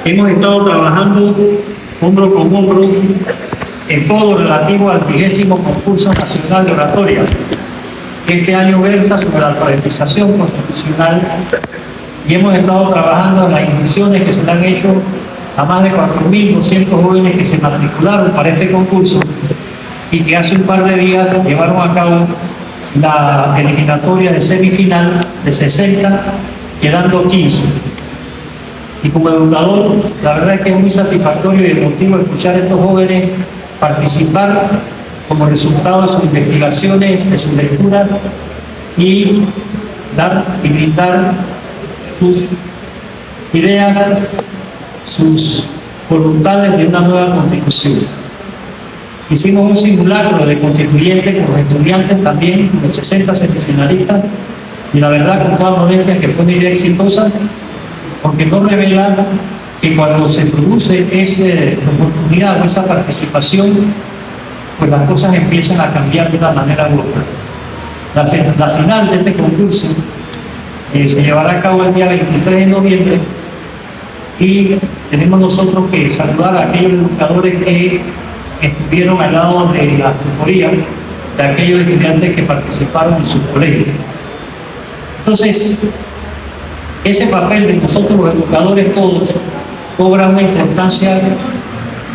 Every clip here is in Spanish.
Hemos estado trabajando hombro con hombro en todo lo relativo al 20º concurso nacional de oratoria, que este año versa sobre la alfabetización constitucional, y hemos estado trabajando en las inscripciones que se le han hecho a más de 4.200 jóvenes que se matricularon para este concurso y que hace un par de días llevaron a cabo la eliminatoria de semifinal de 60, quedando 15. Y como educador, la verdad es que es muy satisfactorio y emotivo escuchar a estos jóvenes participar como resultado de sus investigaciones, de sus lecturas, y dar y brindar sus ideas, sus voluntades de una nueva constitución. Hicimos un simulacro de constituyente con los estudiantes también, los 60 semifinalistas, y la verdad, con toda modestia, que fue una idea exitosa, porque nos revela que cuando se produce esa oportunidad o esa participación, pues las cosas empiezan a cambiar de una manera u otra. La final de este concurso se llevará a cabo el día 23 de noviembre y tenemos nosotros que saludar a aquellos educadores que estuvieron al lado de la tutoría de aquellos estudiantes que participaron en su colegio. Entonces, ese papel de nosotros los educadores todos cobra una importancia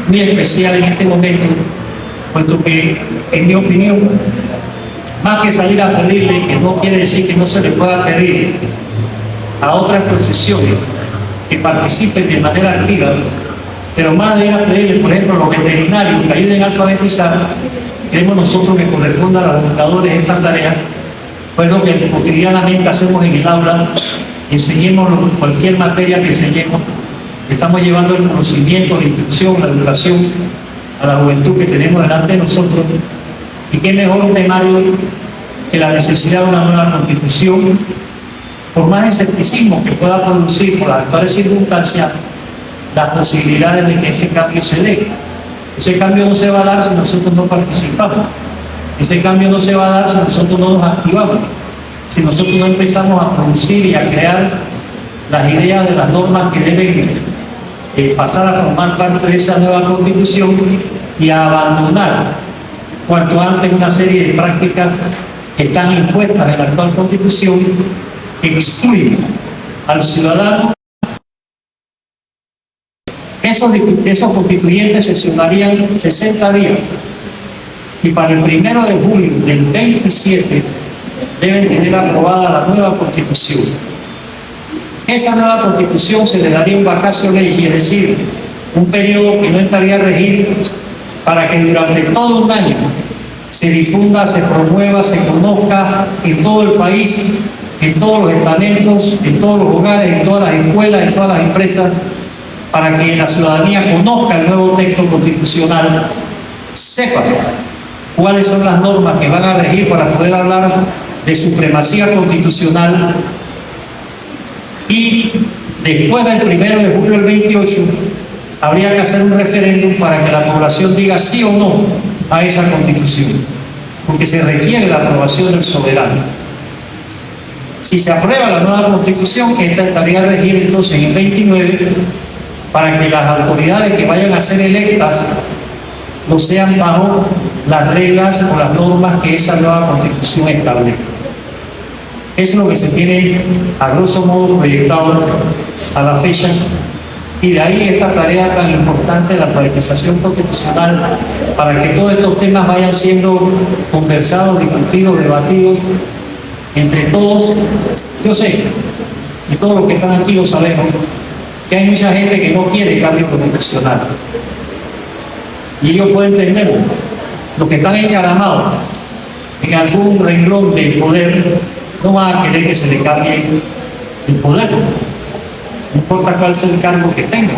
muy especial en este momento, puesto que, en mi opinión, más que salir a pedirle, que no quiere decir que no se le pueda pedir a otras profesiones que participen de manera activa, pero más de ir a pedirle, por ejemplo, a los veterinarios que ayuden a alfabetizar, creemos nosotros que corresponde a los educadores esta tarea, pues lo que cotidianamente hacemos en el aula. Enseñemos cualquier materia que enseñemos, estamos llevando el conocimiento, la instrucción, la educación a la juventud que tenemos delante de nosotros. Y qué mejor temario que la necesidad de una nueva constitución, por más escepticismo que pueda producir por las actuales circunstancias, las posibilidades de que ese cambio se dé. Ese cambio no se va a dar si nosotros no participamos. Ese cambio no se va a dar si nosotros no nos activamos. Si nosotros no empezamos a producir y a crear las ideas de las normas que deben pasar a formar parte de esa nueva constitución y a abandonar cuanto antes una serie de prácticas que están impuestas en la actual constitución, que excluyen al ciudadano. Esos constituyentes sesionarían 60 días y para el 1 de julio del 27 deben tener aprobada la nueva constitución. Esa nueva constitución se le daría un vacatio legis, es decir, un periodo que no entraría a regir, para que durante todo un año se difunda, se promueva, se conozca en todo el país, en todos los estamentos, en todos los hogares, en todas las escuelas, en todas las empresas, para que la ciudadanía conozca el nuevo texto constitucional, sepa cuáles son las normas que van a regir para poder hablar de supremacía constitucional, y después del 1 de julio del 28 habría que hacer un referéndum para que la población diga sí o no a esa constitución, porque se requiere la aprobación del soberano. Si se aprueba la nueva constitución, esta estaría a regir entonces en el 29, para que las autoridades que vayan a ser electas no sean bajo las reglas o las normas que esa nueva constitución establece. Es lo que se tiene a grosso modo proyectado a la fecha, y de ahí esta tarea tan importante de la alfabetización constitucional, para que todos estos temas vayan siendo conversados, discutidos, debatidos entre todos. Yo sé, y todos los que están aquí lo sabemos, que hay mucha gente que no quiere cambio constitucional, y ellos pueden entenderlo. Los que están encaramados en algún renglón de poder no van a querer que se le cambie el poder, no importa cuál sea el cargo que tengan.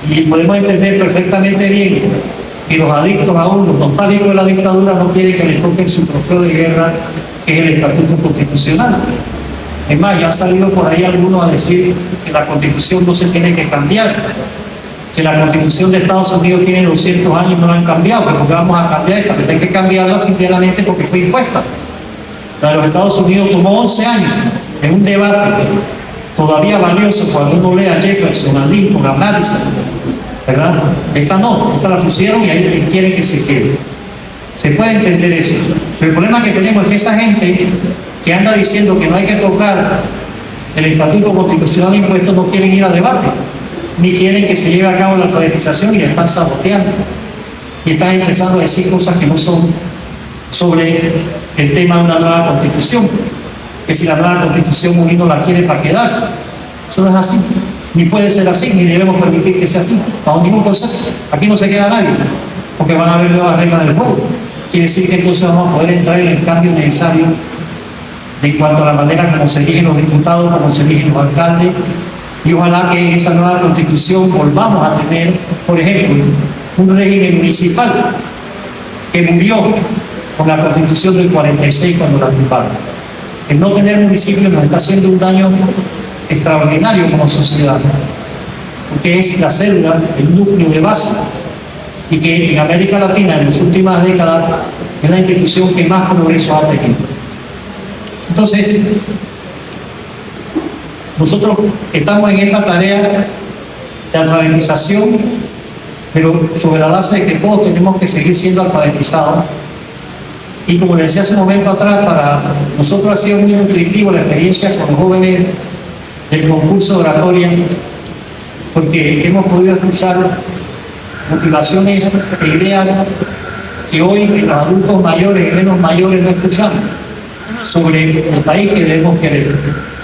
Y podemos entender perfectamente bien que los adictos aún, los nostálgicos de la dictadura, no quieren que les toquen su trofeo de guerra, que es el estatuto constitucional. Es más, ya han salido por ahí algunos a decir que la constitución no se tiene que cambiar, que la constitución de Estados Unidos tiene 200 años y no la han cambiado, pero porque vamos a cambiar esta, que hay que cambiarla simplemente porque fue impuesta. La de los Estados Unidos tomó 11 años en un debate todavía valioso cuando uno lee a Jefferson, a Lincoln, a Madison, ¿verdad? Esta no, esta la pusieron y ahí quieren que se quede. Se puede entender eso. Pero el problema que tenemos es que esa gente que anda diciendo que no hay que tocar el Estatuto Constitucional impuesto no quieren ir a debate, ni quieren que se lleve a cabo la alfabetización y la están saboteando. Y están empezando a decir cosas que no son sobre el tema de una nueva constitución. Que si la nueva constitución uno la quiere para quedarse. Eso no es así. Ni puede ser así, ni debemos permitir que sea así. Bajo ningún concepto. Aquí no se queda nadie, porque van a haber nuevas reglas del juego. Quiere decir que entonces vamos a poder entrar en el cambio necesario en cuanto a la manera como se eligen los diputados, como se eligen los alcaldes, y ojalá que en esa nueva constitución volvamos a tener, por ejemplo, un régimen municipal que murió con la constitución del 46 cuando la tumbaron. El no tener municipios nos está haciendo un daño extraordinario como sociedad, porque es la célula, el núcleo de base, y que en América Latina en las últimas décadas es la institución que más progreso ha tenido. Entonces, nosotros estamos en esta tarea de alfabetización, pero sobre la base de que todos tenemos que seguir siendo alfabetizados. Y como les decía hace un momento atrás, para nosotros ha sido muy nutritivo la experiencia con los jóvenes del concurso de oratoria, porque hemos podido escuchar motivaciones e ideas que hoy los adultos mayores y menos mayores no escuchamos, sobre el país que debemos querer,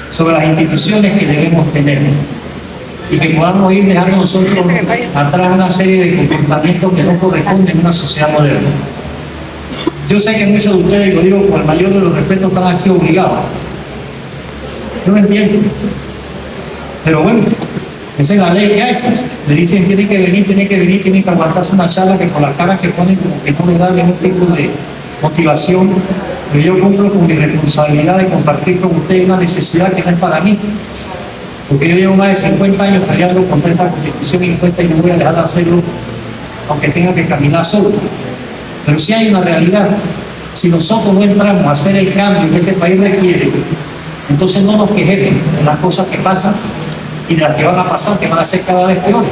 sobre las instituciones que debemos tener, y que podamos ir dejando nosotros atrás una serie de comportamientos que no corresponden en una sociedad moderna. Yo sé que muchos de ustedes, y lo digo con el mayor de los respetos, están aquí obligados. Yo lo entiendo. Pero bueno, esa es la ley que hay. Pues. Le dicen, tiene que venir, tiene que aguantarse una charla que con las caras que ponen como que no le da ningún tipo de motivación. Pero yo cumplo con mi responsabilidad de compartir con ustedes una necesidad que no es para mí. Porque yo llevo más de 50 años peleando contra esta Constitución impuesta y no voy a dejar de hacerlo, aunque tenga que caminar solo. Pero sí hay una realidad. Si nosotros no entramos a hacer el cambio que este país requiere, entonces no nos quejemos de las cosas que pasan y de las que van a pasar, que van a ser cada vez peores.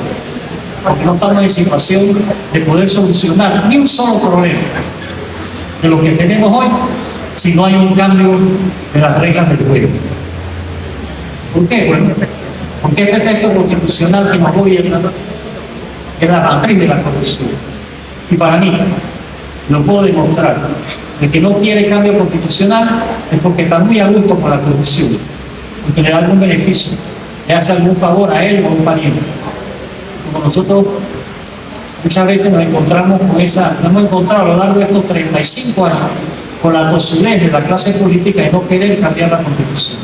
Porque no estamos en situación de poder solucionar ni un solo problema de lo que tenemos hoy si no hay un cambio de las reglas del juego. ¿Por qué? Bueno, porque este texto constitucional que nos gobierna es la matriz de la Constitución. Y para mí, lo puedo demostrar. El que no quiere cambio constitucional es porque está muy a gusto con la Constitución, porque le da algún beneficio, le hace algún favor a él o a un pariente. Como nosotros muchas veces nos encontramos con esa, nos hemos encontrado a lo largo de estos 35 años con la tosudez de la clase política de no querer cambiar la Constitución.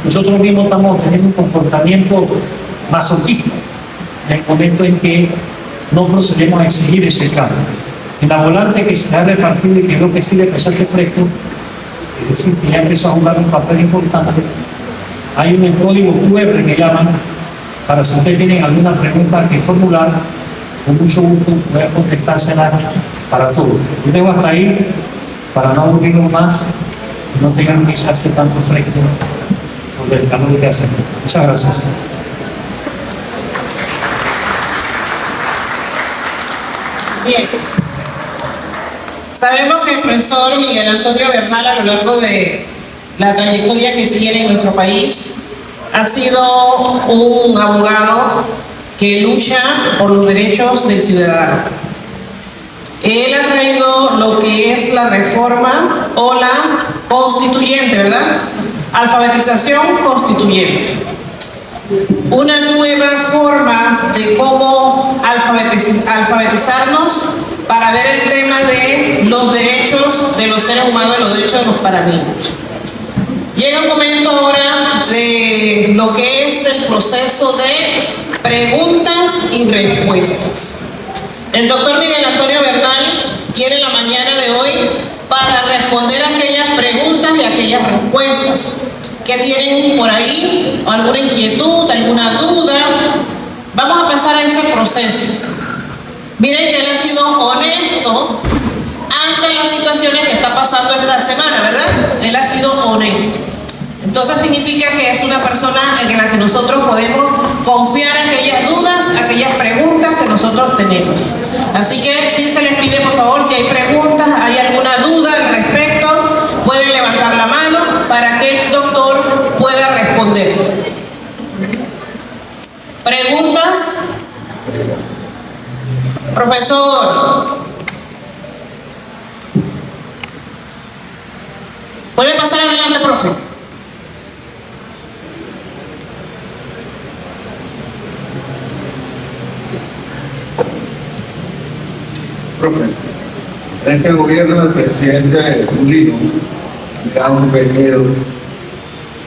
Nosotros mismos estamos teniendo un comportamiento masoquista en el momento en que no procedemos a exigir ese cambio. En la volante que se ha repartido y que veo que sí le empezó a hacer fresco, es decir, que ya empezó a jugar un papel importante, hay un código QR que llaman, para si ustedes tienen alguna pregunta que formular, con mucho gusto voy a contestársela para todos. Yo dejo hasta ahí para no aburrirnos más y no tengan que echarse tanto fresco por el calor que hacen. Muchas gracias. Bien. Sabemos que el profesor Miguel Antonio Bernal, a lo largo de la trayectoria que tiene en nuestro país, ha sido un abogado que lucha por los derechos del ciudadano. Él ha traído lo que es la reforma o la constituyente, ¿verdad? Alfabetización constituyente. Una nueva forma de cómo alfabetizarnos para ver el tema de los derechos de los seres humanos y los derechos de los panameños. Llega un momento ahora de lo que es el proceso de preguntas y respuestas. El doctor Miguel Antonio Bernal tiene la mañana de hoy para responder aquellas preguntas y aquellas respuestas que tienen por ahí alguna inquietud, alguna duda. Vamos a pasar a ese proceso. Miren que él ha sido honesto ante las situaciones que está pasando esta semana, ¿verdad? Él ha sido honesto. Entonces significa que es una persona en la que nosotros podemos confiar aquellas dudas, aquellas preguntas que nosotros tenemos. Así que sí se les pide, por favor, si hay preguntas, hay alguna duda al respecto, pueden levantar la mano para que el doctor pueda responder. ¿Preguntas? Profesor, ¿puede pasar adelante, profe? Profe, en este gobierno del presidente Mulino le ha pedido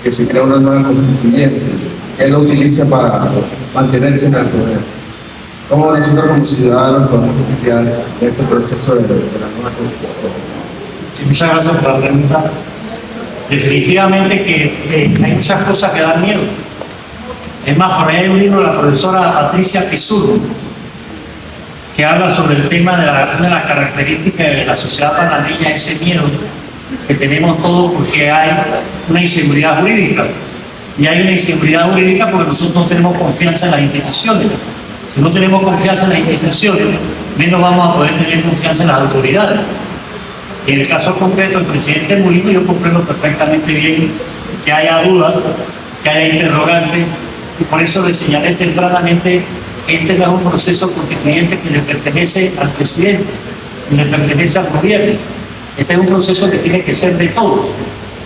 que se crea una nueva constituyente, que él lo utilice para mantenerse en el poder. ¿Cómo nosotros como ciudadanos podemos confiar en este proceso de la nueva constitución? Sí, muchas gracias por la pregunta. Definitivamente que hay muchas cosas que dan miedo. Es más, por ahí hay un libro de la profesora Patricia Pizurro que habla sobre el tema de una de las características de la sociedad panameña, ese miedo que tenemos todos porque hay una inseguridad jurídica. Y hay una inseguridad jurídica porque nosotros no tenemos confianza en las instituciones. Si no tenemos confianza en las instituciones, menos vamos a poder tener confianza en las autoridades. Y en el caso concreto del presidente Mulino, yo comprendo perfectamente bien que haya dudas, que haya interrogantes, y por eso le señalé tempranamente que este no es un proceso constituyente que le pertenece al presidente, que le pertenece al gobierno. Este es un proceso que tiene que ser de todos,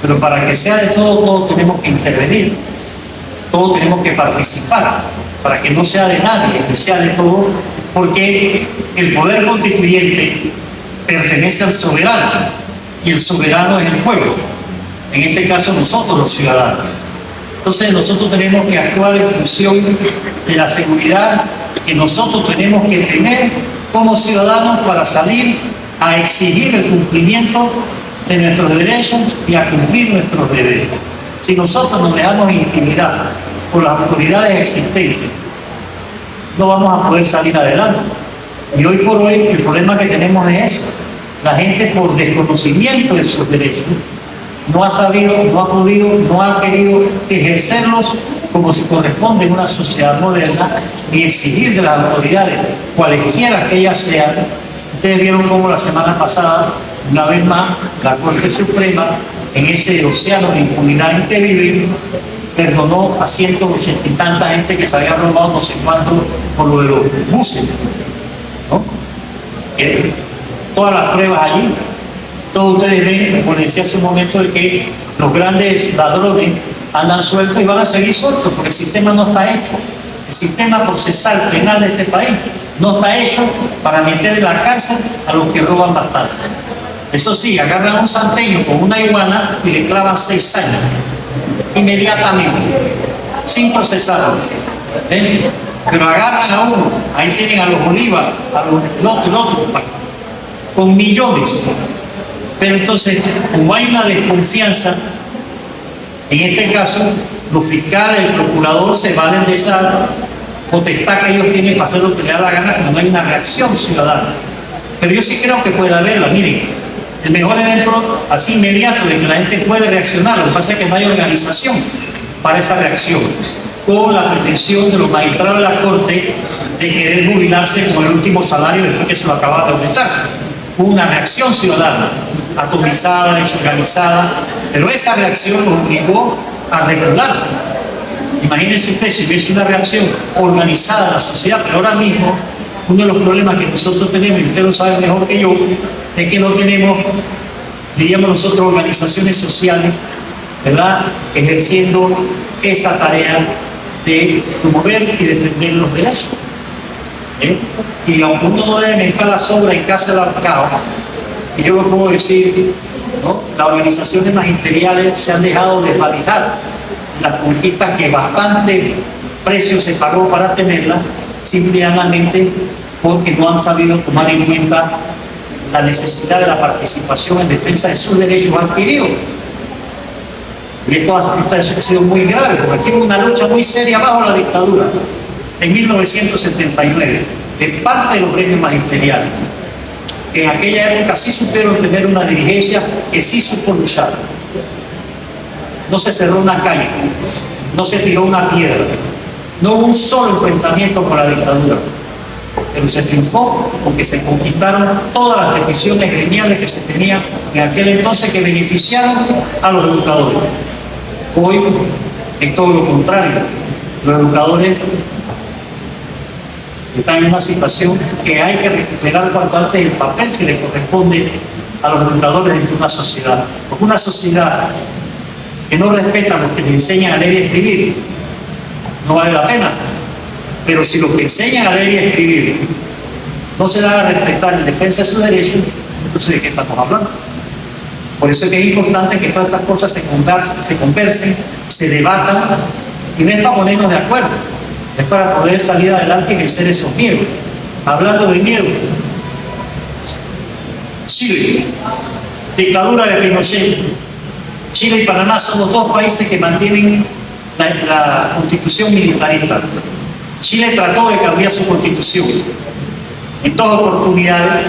pero para que sea de todos, todos tenemos que intervenir, todos tenemos que participar, para que no sea de nadie, que sea de todos, porque el poder constituyente pertenece al soberano, y el soberano es el pueblo, en este caso nosotros los ciudadanos. Entonces nosotros tenemos que actuar en función de la seguridad que nosotros tenemos que tener como ciudadanos para salir a exigir el cumplimiento de nuestros derechos y a cumplir nuestros deberes. Si nosotros nos dejamos intimidar por las autoridades existentes, no vamos a poder salir adelante. Y hoy por hoy el problema que tenemos es eso. La gente, por desconocimiento de sus derechos, no ha sabido, no ha podido, no ha querido ejercerlos como se corresponde en una sociedad moderna, ni exigir de las autoridades, cualesquiera que ellas sean. Ustedes vieron cómo la semana pasada, una vez más, la Corte Suprema, en ese océano de impunidad en que vive, perdonó a 180 y tanta gente que se había robado no sé cuánto por lo de los buses, ¿no? Todas las pruebas allí. Todos ustedes ven, como les decía hace un momento, de que los grandes ladrones andan sueltos y van a seguir sueltos porque el sistema no está hecho. El sistema procesal penal de este país no está hecho para meter en la cárcel a los que roban bastante. Eso sí, agarran a un santeño con una iguana y le clavan 6 años. Inmediatamente, sin procesarlo. ¿Ven? Pero agarran a uno, ahí tienen a los Bolívar, a los el otro, con millones. Pero entonces, como hay una desconfianza, en este caso, los fiscales, el procurador se valen de esa potestad que ellos tienen para hacer lo que les da la gana cuando no hay una reacción ciudadana. Pero yo sí creo que puede haberla. Miren, el mejor ejemplo así inmediato de que la gente puede reaccionar, lo que pasa es que no hay organización para esa reacción, con la pretensión de los magistrados de la Corte de querer jubilarse con el último salario después que se lo acaba de aumentar. Hubo una reacción ciudadana, atomizada, desorganizada, pero esa reacción nos obligó a regular. Imagínense ustedes si hubiese una reacción organizada en la sociedad, pero ahora mismo uno de los problemas que nosotros tenemos, y usted lo sabe mejor que yo, es que no tenemos, diríamos nosotros, organizaciones sociales, ¿verdad?, ejerciendo esa tarea de promover y defender los derechos. Y aunque uno no debe mentar la sobra en casa del ahorcado, y yo lo puedo decir, ¿no?, las organizaciones magisteriales se han dejado desvalijar las conquistas que bastante precio se pagó para tenerlas, simplemente porque no han sabido tomar en cuenta la necesidad de la participación en defensa de sus derechos adquiridos. Y esto ha sido muy grave, porque aquí hubo una lucha muy seria bajo la dictadura, en 1979, de parte de los gremios magisteriales, que en aquella época sí supieron tener una dirigencia que sí supo luchar. no se cerró una calle, no se tiró una piedra, no hubo un solo enfrentamiento con la dictadura, pero se triunfó porque se conquistaron todas las peticiones gremiales que se tenían en aquel entonces que beneficiaron a los educadores. Hoy es todo lo contrario, los educadores están en una situación que hay que recuperar cuanto antes el papel que le corresponde a los educadores dentro de una sociedad. Porque una sociedad que no respeta a los que les enseñan a leer y escribir no vale la pena. Pero si los que enseñan a leer y escribir no se dan a respetar en defensa de sus derechos, entonces ¿de qué estamos hablando? Por eso es que es importante que todas estas cosas se conversen, se debatan, y no es para ponernos de acuerdo, es para poder salir adelante y vencer esos miedos. Hablando de miedo, Chile, dictadura de Pinochet. Chile y Panamá son los dos países que mantienen la constitución militarista. Chile trató de cambiar su constitución en todas oportunidades,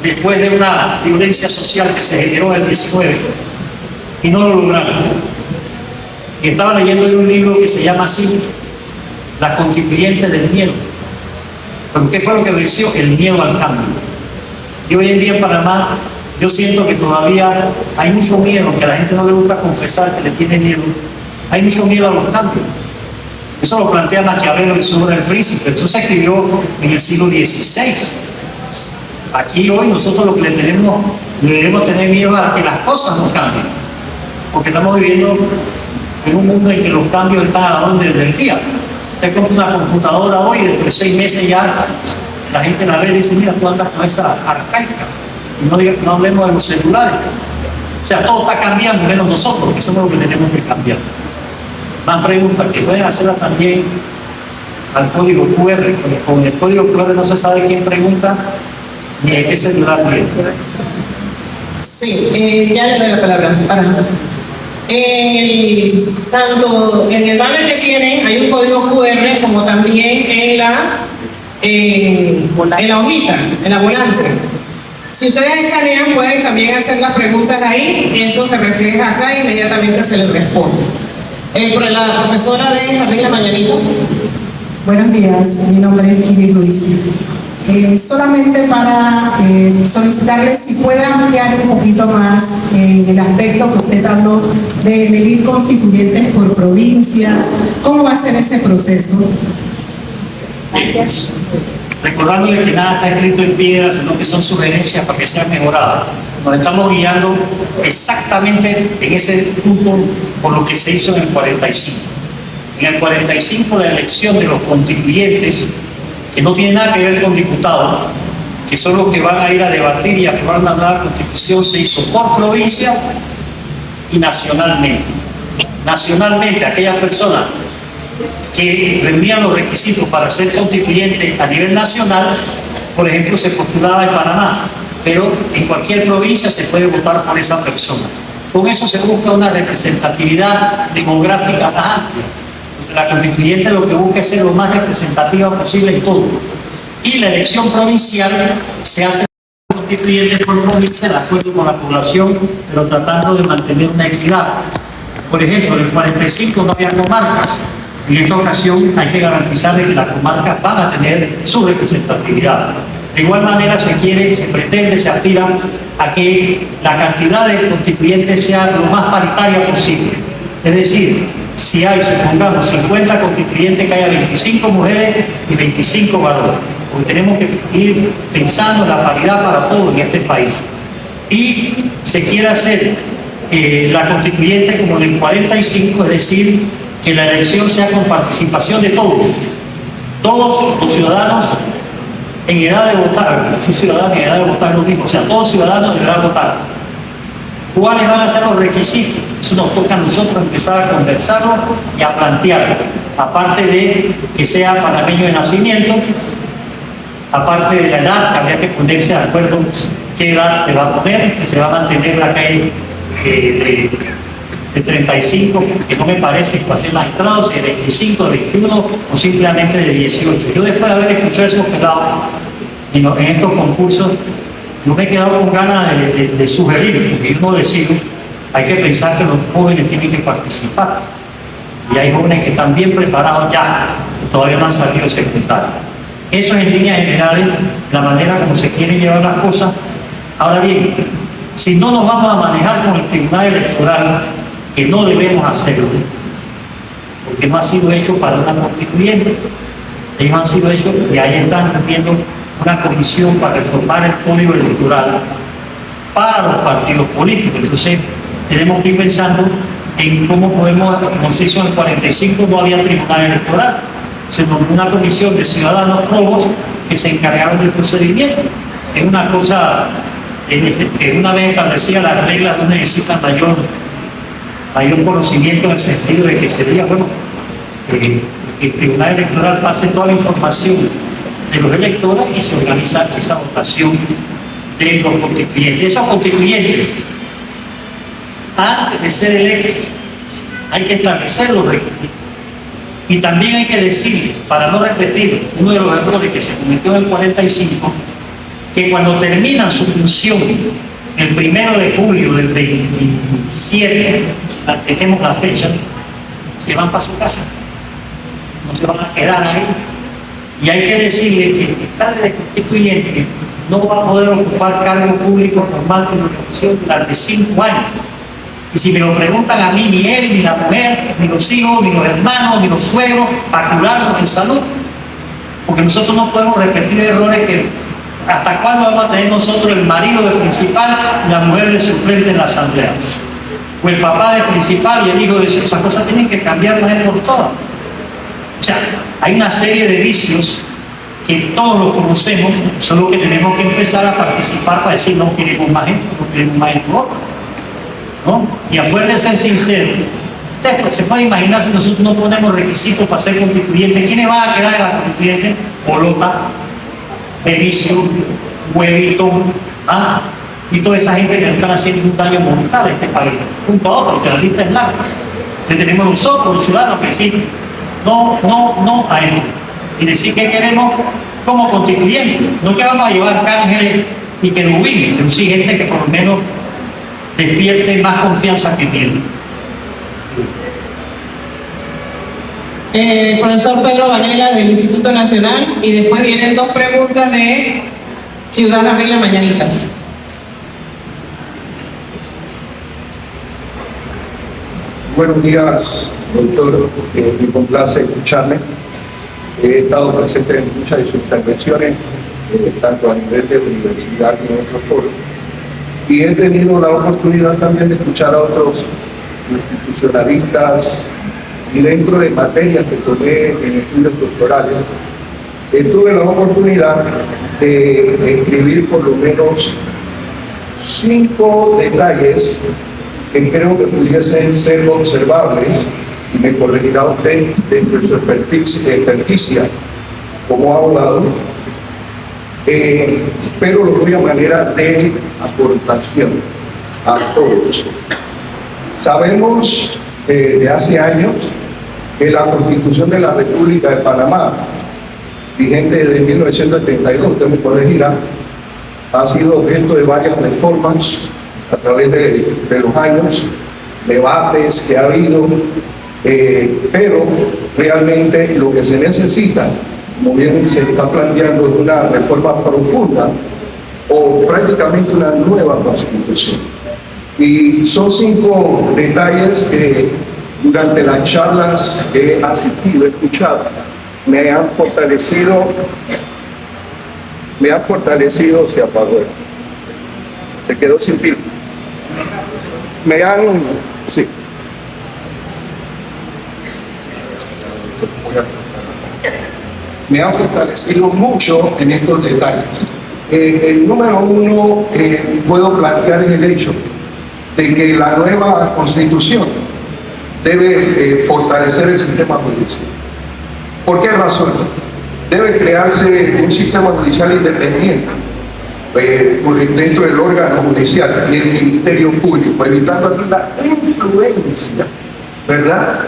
después de una violencia social que se generó en el 19, y no lo lograron. Y estaba leyendo un libro que se llama así, Las constituyentes del miedo. ¿Pero qué fue lo que venció? El miedo al cambio. Y hoy en día en Panamá yo siento que todavía hay mucho miedo, aunque a la gente no le gusta confesar que le tiene miedo, hay mucho miedo a los cambios. Eso lo plantea Maquiavelo en su obra El Príncipe. Eso se escribió en el siglo XVI. Aquí hoy nosotros lo que le debemos tener miedo a que las cosas no cambien, porque estamos viviendo en un mundo en que los cambios están a la orden del día. Usted compra una computadora hoy y dentro de 6 meses ya la gente la ve y dice, mira, tú andas con esa arcaica. Y no hablemos de los celulares. O sea, todo está cambiando, menos nosotros, porque somos los que tenemos que cambiar. Más preguntas que pueden hacerlas también al código QR. Con el código QR no se sabe quién pregunta ni de qué celular viene. Sí, ya le doy la palabra. Tanto en el banner que tienen hay un código QR, como también en la hojita, en la volante. Si ustedes escanean, pueden también hacer las preguntas ahí, eso se refleja acá e inmediatamente se les responde. La profesora de Jardín La Mañanita. Buenos días, mi nombre es Kiri Ruiz. Solamente para solicitarle si puede ampliar un poquito más el aspecto que usted habló de elegir constituyentes por provincias. ¿Cómo va a ser ese proceso? Gracias. Recordándole que nada está escrito en piedra, sino que son sugerencias para que sean mejoradas. Nos estamos guiando exactamente en ese punto por lo que se hizo en el 45. En el 45 la elección de los constituyentes, que no tiene nada que ver con diputados, que son los que van a ir a debatir y aprobar una nueva constitución, se hizo por provincia y nacionalmente. Nacionalmente, aquellas personas que reunían los requisitos para ser constituyente a nivel nacional, por ejemplo, se postulaba en Panamá, pero en cualquier provincia se puede votar por esa persona. Con eso se busca una representatividad demográfica más amplia. La constituyente lo que busca es ser lo más representativa posible en todo. Y la elección provincial se hace constituyente por provincia de acuerdo con la población, pero tratando de mantener una equidad. Por ejemplo, en el 45 no había comarcas. En esta ocasión hay que garantizar de que las comarcas van a tener su representatividad. De igual manera se pretende, se aspira a que la cantidad de constituyentes sea lo más paritaria posible. Es decir, si hay, supongamos, 50 constituyentes, que haya 25 mujeres y 25 varones. Porque tenemos que ir pensando en la paridad para todos en este país. Y se quiere hacer la constituyente como en el 45, es decir, que la elección sea con participación de todos. Todos los ciudadanos en edad de votar, si ciudadanos en edad de votar lo mismo, o sea, todos ciudadanos deberán votar. ¿Cuáles van a ser los requisitos? Eso nos toca a nosotros empezar a conversarlo y a plantearlo. Aparte de que sea panameño de nacimiento, aparte de la edad, habría que ponerse de acuerdo qué edad se va a poner, si se va a mantener la calle de 35, que no me parece para ser magistrado, si de 25, de 21 o simplemente de 18. Yo después de haber escuchado esos pelados en estos concursos, yo me he quedado con ganas de sugerir, porque yo no decido, hay que pensar que los jóvenes tienen que participar. Y hay jóvenes que están bien preparados ya, que todavía no han salido secundario. Eso es en líneas generales la manera como se quieren llevar las cosas. Ahora bien, si no nos vamos a manejar con el Tribunal Electoral, que no debemos hacerlo, porque no ha sido hecho para una constituyente, ellos han sido hechos y ahí están viendo una comisión para reformar el Código Electoral para los partidos políticos. Entonces tenemos que ir pensando en cómo podemos, como se hizo en el 45, no había tribunal electoral, se nombró una comisión de ciudadanos probos que se encargaron del procedimiento. Es una cosa que una vez establecida las reglas no necesitan mayor conocimiento en el sentido de que sería, bueno, que el tribunal electoral pase toda la información de los electores y se organiza esa votación de los constituyentes. Esos constituyentes, antes de ser electos, hay que establecer los requisitos. Y también hay que decirles, para no repetir uno de los errores que se cometió en el 45, que cuando terminan su función el 1 de julio del 27, si mantenemos la fecha, se van para su casa. No se van a quedar ahí. Y hay que decirle que el que sale de constituyente no va a poder ocupar cargo público normal como elección durante 5 años. Y si me lo preguntan a mí, ni él, ni la mujer, ni los hijos, ni los hermanos, ni los suegros, para curarnos en salud. Porque nosotros no podemos repetir errores que hasta cuándo vamos a tener nosotros el marido de principal y la mujer de suplente en la asamblea. O el papá de principal y el hijo de su. Esas cosas tienen que cambiar una vez por todas. O sea, hay una serie de vicios que todos los conocemos, solo que tenemos que empezar a participar para decir no queremos más esto, no queremos más esto otro, ¿no? Y a fuerza de ser sincero, usted se puede imaginar si nosotros no ponemos requisitos para ser constituyente, ¿quiénes van a quedar en la constituyente? Bolota, Benicio, Huevito, y toda esa gente que le están haciendo un daño mortal a este país, junto a otros, que la lista es larga. Entonces tenemos nosotros, los ciudadanos, que decir no a él. Y decir que queremos como constituyente. No que vamos a llevar cángeles y querubines, pero sí gente que por lo menos despierte más confianza que miedo. Profesor Pedro Vanela del Instituto Nacional, y después vienen 2 preguntas de Ciudad Arregla Mañanitas. Buenos días, doctor. Me complace escucharle. He estado presente en muchas de sus intervenciones, tanto a nivel de universidad y en otros foros. Y he tenido la oportunidad también de escuchar a otros institucionalistas, y dentro de materias que tomé en estudios doctorales, tuve la oportunidad de escribir por lo menos 5 detalles que creo que pudiesen ser observables, y me corregirá usted dentro de su experticia como abogado, pero lo doy a manera de aportación a todos. Sabemos de hace años que la Constitución de la República de Panamá, vigente desde 1972, usted me corregirá, ha sido objeto de varias reformas a través de los años, debates que ha habido, pero realmente lo que se necesita, como bien se está planteando, es una reforma profunda o prácticamente una nueva Constitución. Y son 5 detalles que durante las charlas que he asistido, he escuchado, me han fortalecido, se apagó, se quedó sin pila. Sí. Me han fortalecido mucho en estos detalles. El número 1 puedo plantear es el hecho de que la nueva Constitución debe fortalecer el sistema judicial. ¿Por qué razón? Debe crearse un sistema judicial independiente dentro del órgano judicial y el Ministerio Público, evitando así la influencia, ¿verdad?,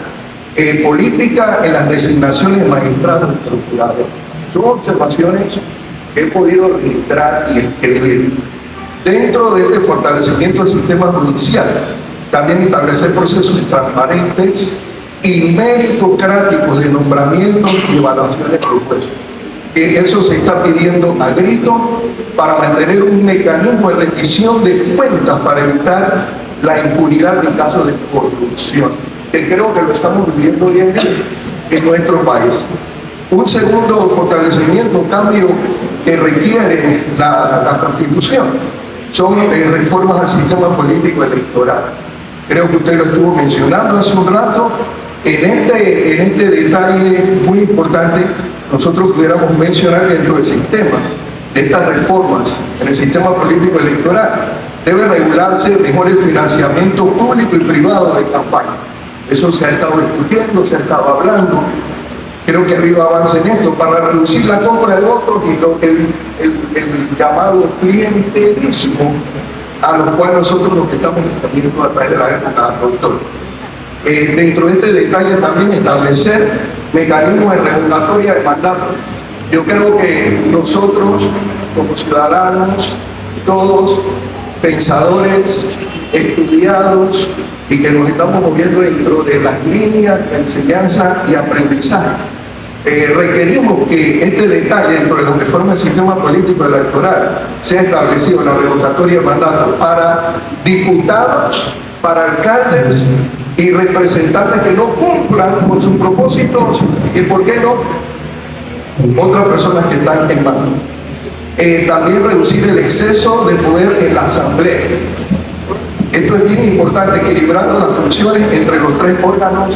política en las designaciones de magistrados y procuradores. Son observaciones que he podido registrar y escribir. Dentro de este fortalecimiento del sistema judicial, También establecer procesos transparentes y meritocráticos de nombramientos y evaluaciones de puestos. Eso se está pidiendo a grito para mantener un mecanismo de rendición de cuentas para evitar la impunidad en casos de corrupción, que creo que lo estamos viviendo hoy en día en nuestro país. Un segundo fortalecimiento, cambio que requiere la Constitución, son reformas al sistema político electoral. Creo que usted lo estuvo mencionando hace un rato. En este detalle muy importante, nosotros pudiéramos mencionar dentro del sistema de estas reformas en el sistema político electoral, debe regularse mejor el financiamiento público y privado de campaña. Eso se ha estado discutiendo, se ha estado hablando. Creo que arriba avance en esto para reducir la compra de votos y el llamado clientelismo a lo cual nosotros nos estamos viendo a través de la época, doctor. Dentro de este detalle también establecer mecanismos de revocatoria de mandato. Yo creo que nosotros, como ciudadanos, todos pensadores, estudiados y que nos estamos moviendo dentro de las líneas de enseñanza y aprendizaje, requerimos que este detalle dentro de lo que forma el sistema político electoral sea establecido, la revocatoria de mandato para diputados, para alcaldes y representantes que no cumplan con sus propósitos y, ¿por qué no?, otras personas que están en mando. También reducir el exceso de poder en la asamblea. Esto es bien importante, equilibrando las funciones entre los tres órganos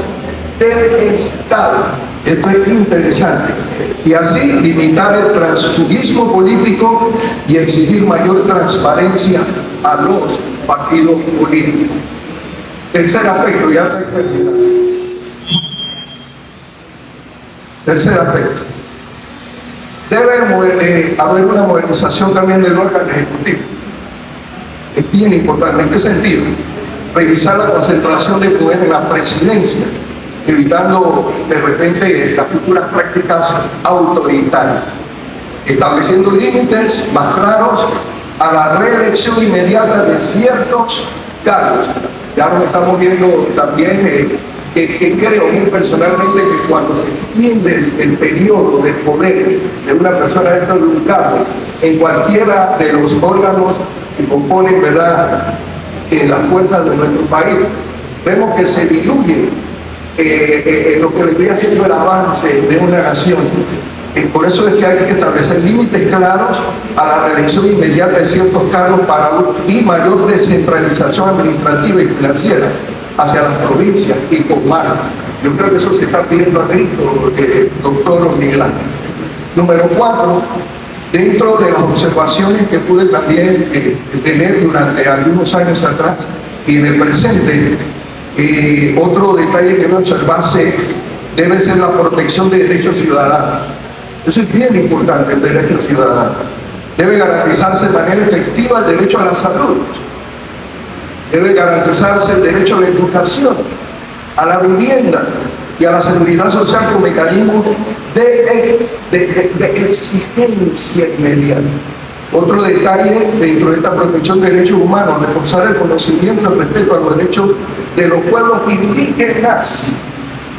del Estado. Esto es interesante. Y así limitar el transfugismo político y exigir mayor transparencia a los partidos políticos. Tercer aspecto, ya terminar. Tercer aspecto. Debe haber una modernización también del órgano ejecutivo. Es bien importante. ¿En qué sentido? Revisar la concentración de poder en la presidencia, evitando de repente las futuras prácticas autoritarias, estableciendo límites más claros a la reelección inmediata de ciertos cargos. Ya nos estamos viendo también que creo muy personalmente que cuando se extiende el periodo de poder de una persona dentro de un cargo en cualquiera de los órganos que componen, ¿verdad?, las fuerzas de nuestro país, vemos que se diluye lo que vendría siendo el avance de una nación. Por eso es que hay que establecer límites claros a la reelección inmediata de ciertos cargos y mayor descentralización administrativa y financiera hacia las provincias y comarcas. Yo creo que eso se está pidiendo a grito, doctor Miguel Ángel. Número 4, dentro de las observaciones que pude también tener durante algunos años atrás y en el presente, otro detalle que debe observarse debe ser la protección de derechos ciudadanos. Eso es bien importante, el derecho ciudadano. Debe garantizarse de manera efectiva el derecho a la salud. Debe garantizarse el derecho a la educación, a la vivienda y a la seguridad social con mecanismos de exigencia inmediata. Otro detalle dentro de esta protección de derechos humanos, reforzar el conocimiento y el respeto a los derechos de los pueblos indígenas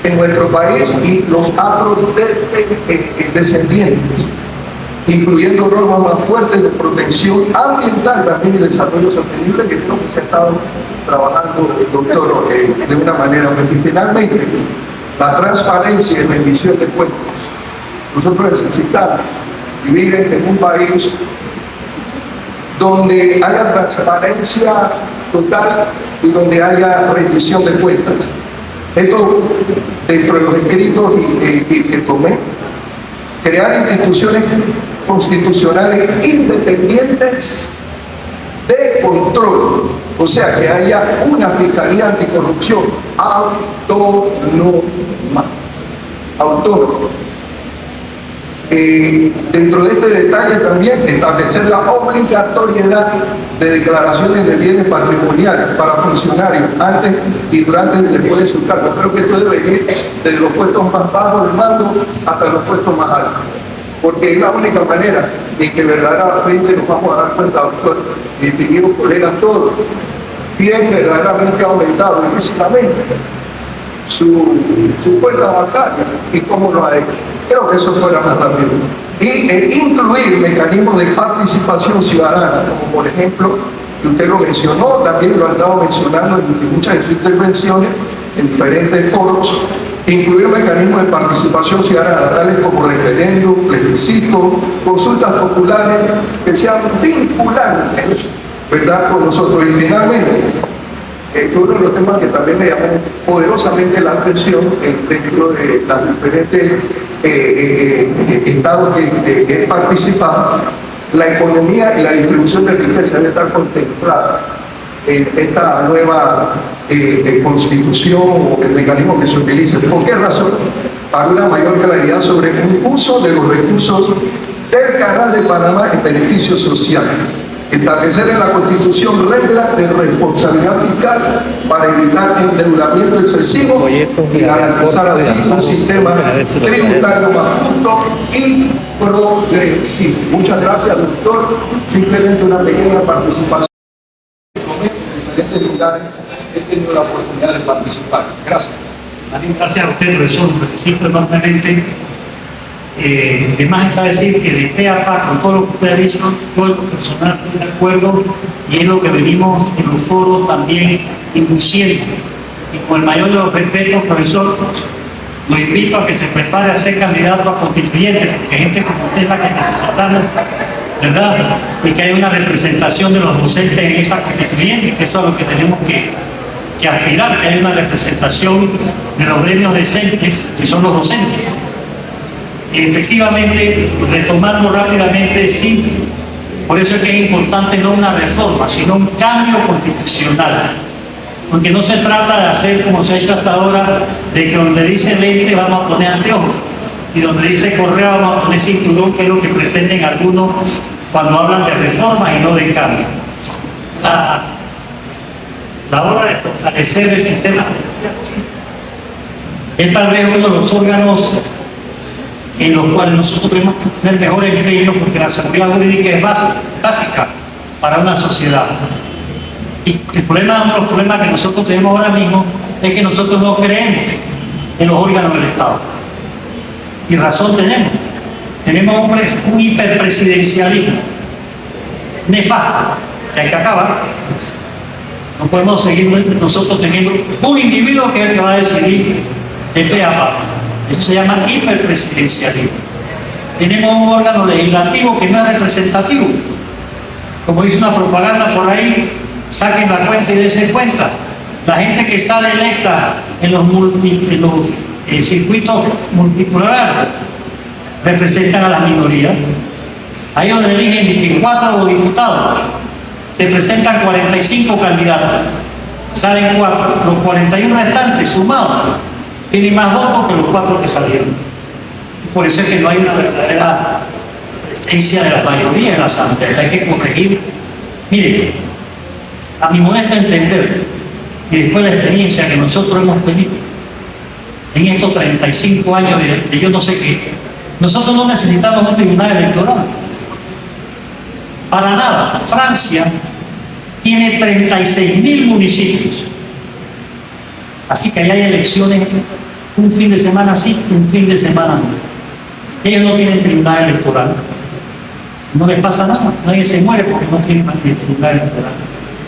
en nuestro país y los afrodescendientes, incluyendo normas más fuertes de protección ambiental también y desarrollo sostenible, que creo que se ha estado trabajando, doctor, de una manera. Y finalmente, la transparencia y rendición de cuentas. Nosotros necesitamos vivir en un país donde haya transparencia total y donde haya rendición de cuentas. Esto, dentro de los escritos que tomé, crear instituciones constitucionales independientes de control, o sea, que haya una fiscalía anticorrupción autónoma. Dentro de este detalle también establecer la obligatoriedad de declaraciones de bienes patrimoniales para funcionarios antes y durante y después de su cargo. Creo que esto debe ir desde los puestos más bajos del mando hasta los puestos más altos, porque es la única manera en que verdaderamente nos vamos a dar cuenta, doctor, distinguidos colegas todos, bien verdaderamente ha aumentado ilícitamente su cuenta bancaria y cómo lo ha hecho. Creo que eso fuera más rápido. Y incluir mecanismos de participación ciudadana, como por ejemplo, que usted lo mencionó, también lo ha estado mencionando en muchas de sus intervenciones, en diferentes foros, incluir mecanismos de participación ciudadana, tales como referéndum, plebiscito, consultas populares, que sean vinculantes, ¿verdad?, con nosotros. Y finalmente, fue uno de los temas que también me llamó poderosamente la atención dentro de los diferentes estados que participan. La economía y la distribución de riqueza debe estar contemplada en esta nueva constitución o el mecanismo que se utilice. ¿Por qué razón? Para una mayor claridad sobre el uso de los recursos del Canal de Panamá en beneficio social. Establecer en la Constitución reglas de responsabilidad fiscal para evitar endeudamiento excesivo y garantizar así un sistema tributario más justo y progresivo. Muchas gracias, doctor. Simplemente una pequeña participación. En diferentes lugares he tenido la oportunidad de participar. Gracias. También gracias a usted, profesor. Felicito enormemente. De más está decir que de pe a pa con todo lo que usted ha dicho, yo en lo personal estoy de acuerdo y es lo que venimos en los foros también induciendo. Y con el mayor de los respetos, profesor, lo invito a que se prepare a ser candidato a constituyente, porque gente como usted es la que necesitamos, ¿verdad? Y que haya una representación de los docentes en esa constituyente, que eso es a lo que tenemos que aspirar, que haya una representación de los gremios decentes, que son los docentes. Efectivamente, retomando rápidamente, sí, por eso es que es importante no una reforma, sino un cambio constitucional, porque no se trata de hacer como se ha hecho hasta ahora, de que donde dice lente vamos a poner anteojos y donde dice correa vamos a poner cinturón, que es lo que pretenden algunos cuando hablan de reforma y no de cambio. La hora de fortalecer el sistema es tal vez uno de los órganos en los cuales nosotros tenemos que tener mejores empeños, porque la seguridad jurídica es básica para una sociedad. Y uno de los problemas que nosotros tenemos ahora mismo es que nosotros no creemos en los órganos del Estado. Y razón tenemos. Tenemos un hiperpresidencialismo nefasto que hay que acabar. No podemos seguir nosotros teniendo un individuo que es el que va a decidir de pe a pa. Eso se llama hiperpresidencialismo. Tenemos un órgano legislativo que no es representativo. Como dice una propaganda por ahí, saquen la cuenta y dense cuenta. La gente que sale electa en los circuitos multipolares representan a la minoría. Ahí donde eligen que 4 diputados, se presentan 45 candidatos, salen 4, los 41 restantes sumados tienen más votos que los 4 que salieron. Por eso es que no hay una verdadera presencia de la mayoría en la asamblea. Hay que corregir. Mire, a mi modesto entender, y después la experiencia que nosotros hemos tenido en estos 35 años de yo no sé qué, nosotros no necesitamos un tribunal electoral. Para nada. Francia tiene 36.000 municipios. Así que allá hay elecciones un fin de semana sí, un fin de semana no. Ellos no tienen tribunal electoral. No les pasa nada. Nadie se muere porque no tiene tribunal electoral.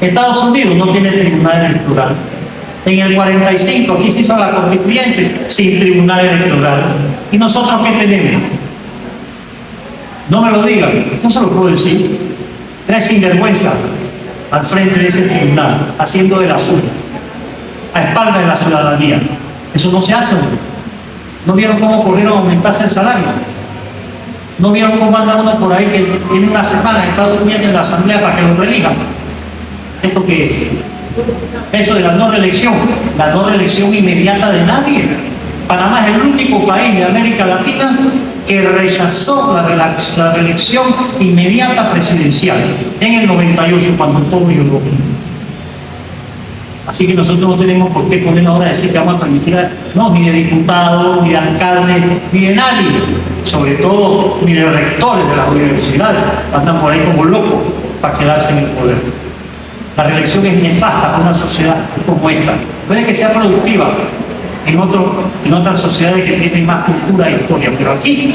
Estados Unidos no tiene tribunal electoral. En el 45 aquí se hizo la constituyente sin tribunal electoral. ¿Y nosotros qué tenemos? No me lo digan, no se lo puedo decir. 3 sinvergüenzas al frente de ese tribunal, haciendo de la suya, a espaldas de la ciudadanía. Eso no se hace. ¿No vieron cómo corrieron a aumentarse el salario? ¿No vieron cómo anda uno por ahí que tiene una semana, está durmiendo en la asamblea para que lo reelijan? ¿Esto qué es? Eso de la no reelección, la no reelección inmediata de nadie. Panamá es el único país de América Latina que rechazó la reelección inmediata presidencial en el 98, cuando todo llegó. Así que nosotros no tenemos por qué ponernos ahora a decir que vamos a permitir, ni de diputados, ni de alcaldes, ni de nadie, sobre todo ni de rectores de las universidades, andan por ahí como locos para quedarse en el poder. La reelección es nefasta para una sociedad como esta. Puede que sea productiva en otras sociedades que tienen más cultura e historia, pero aquí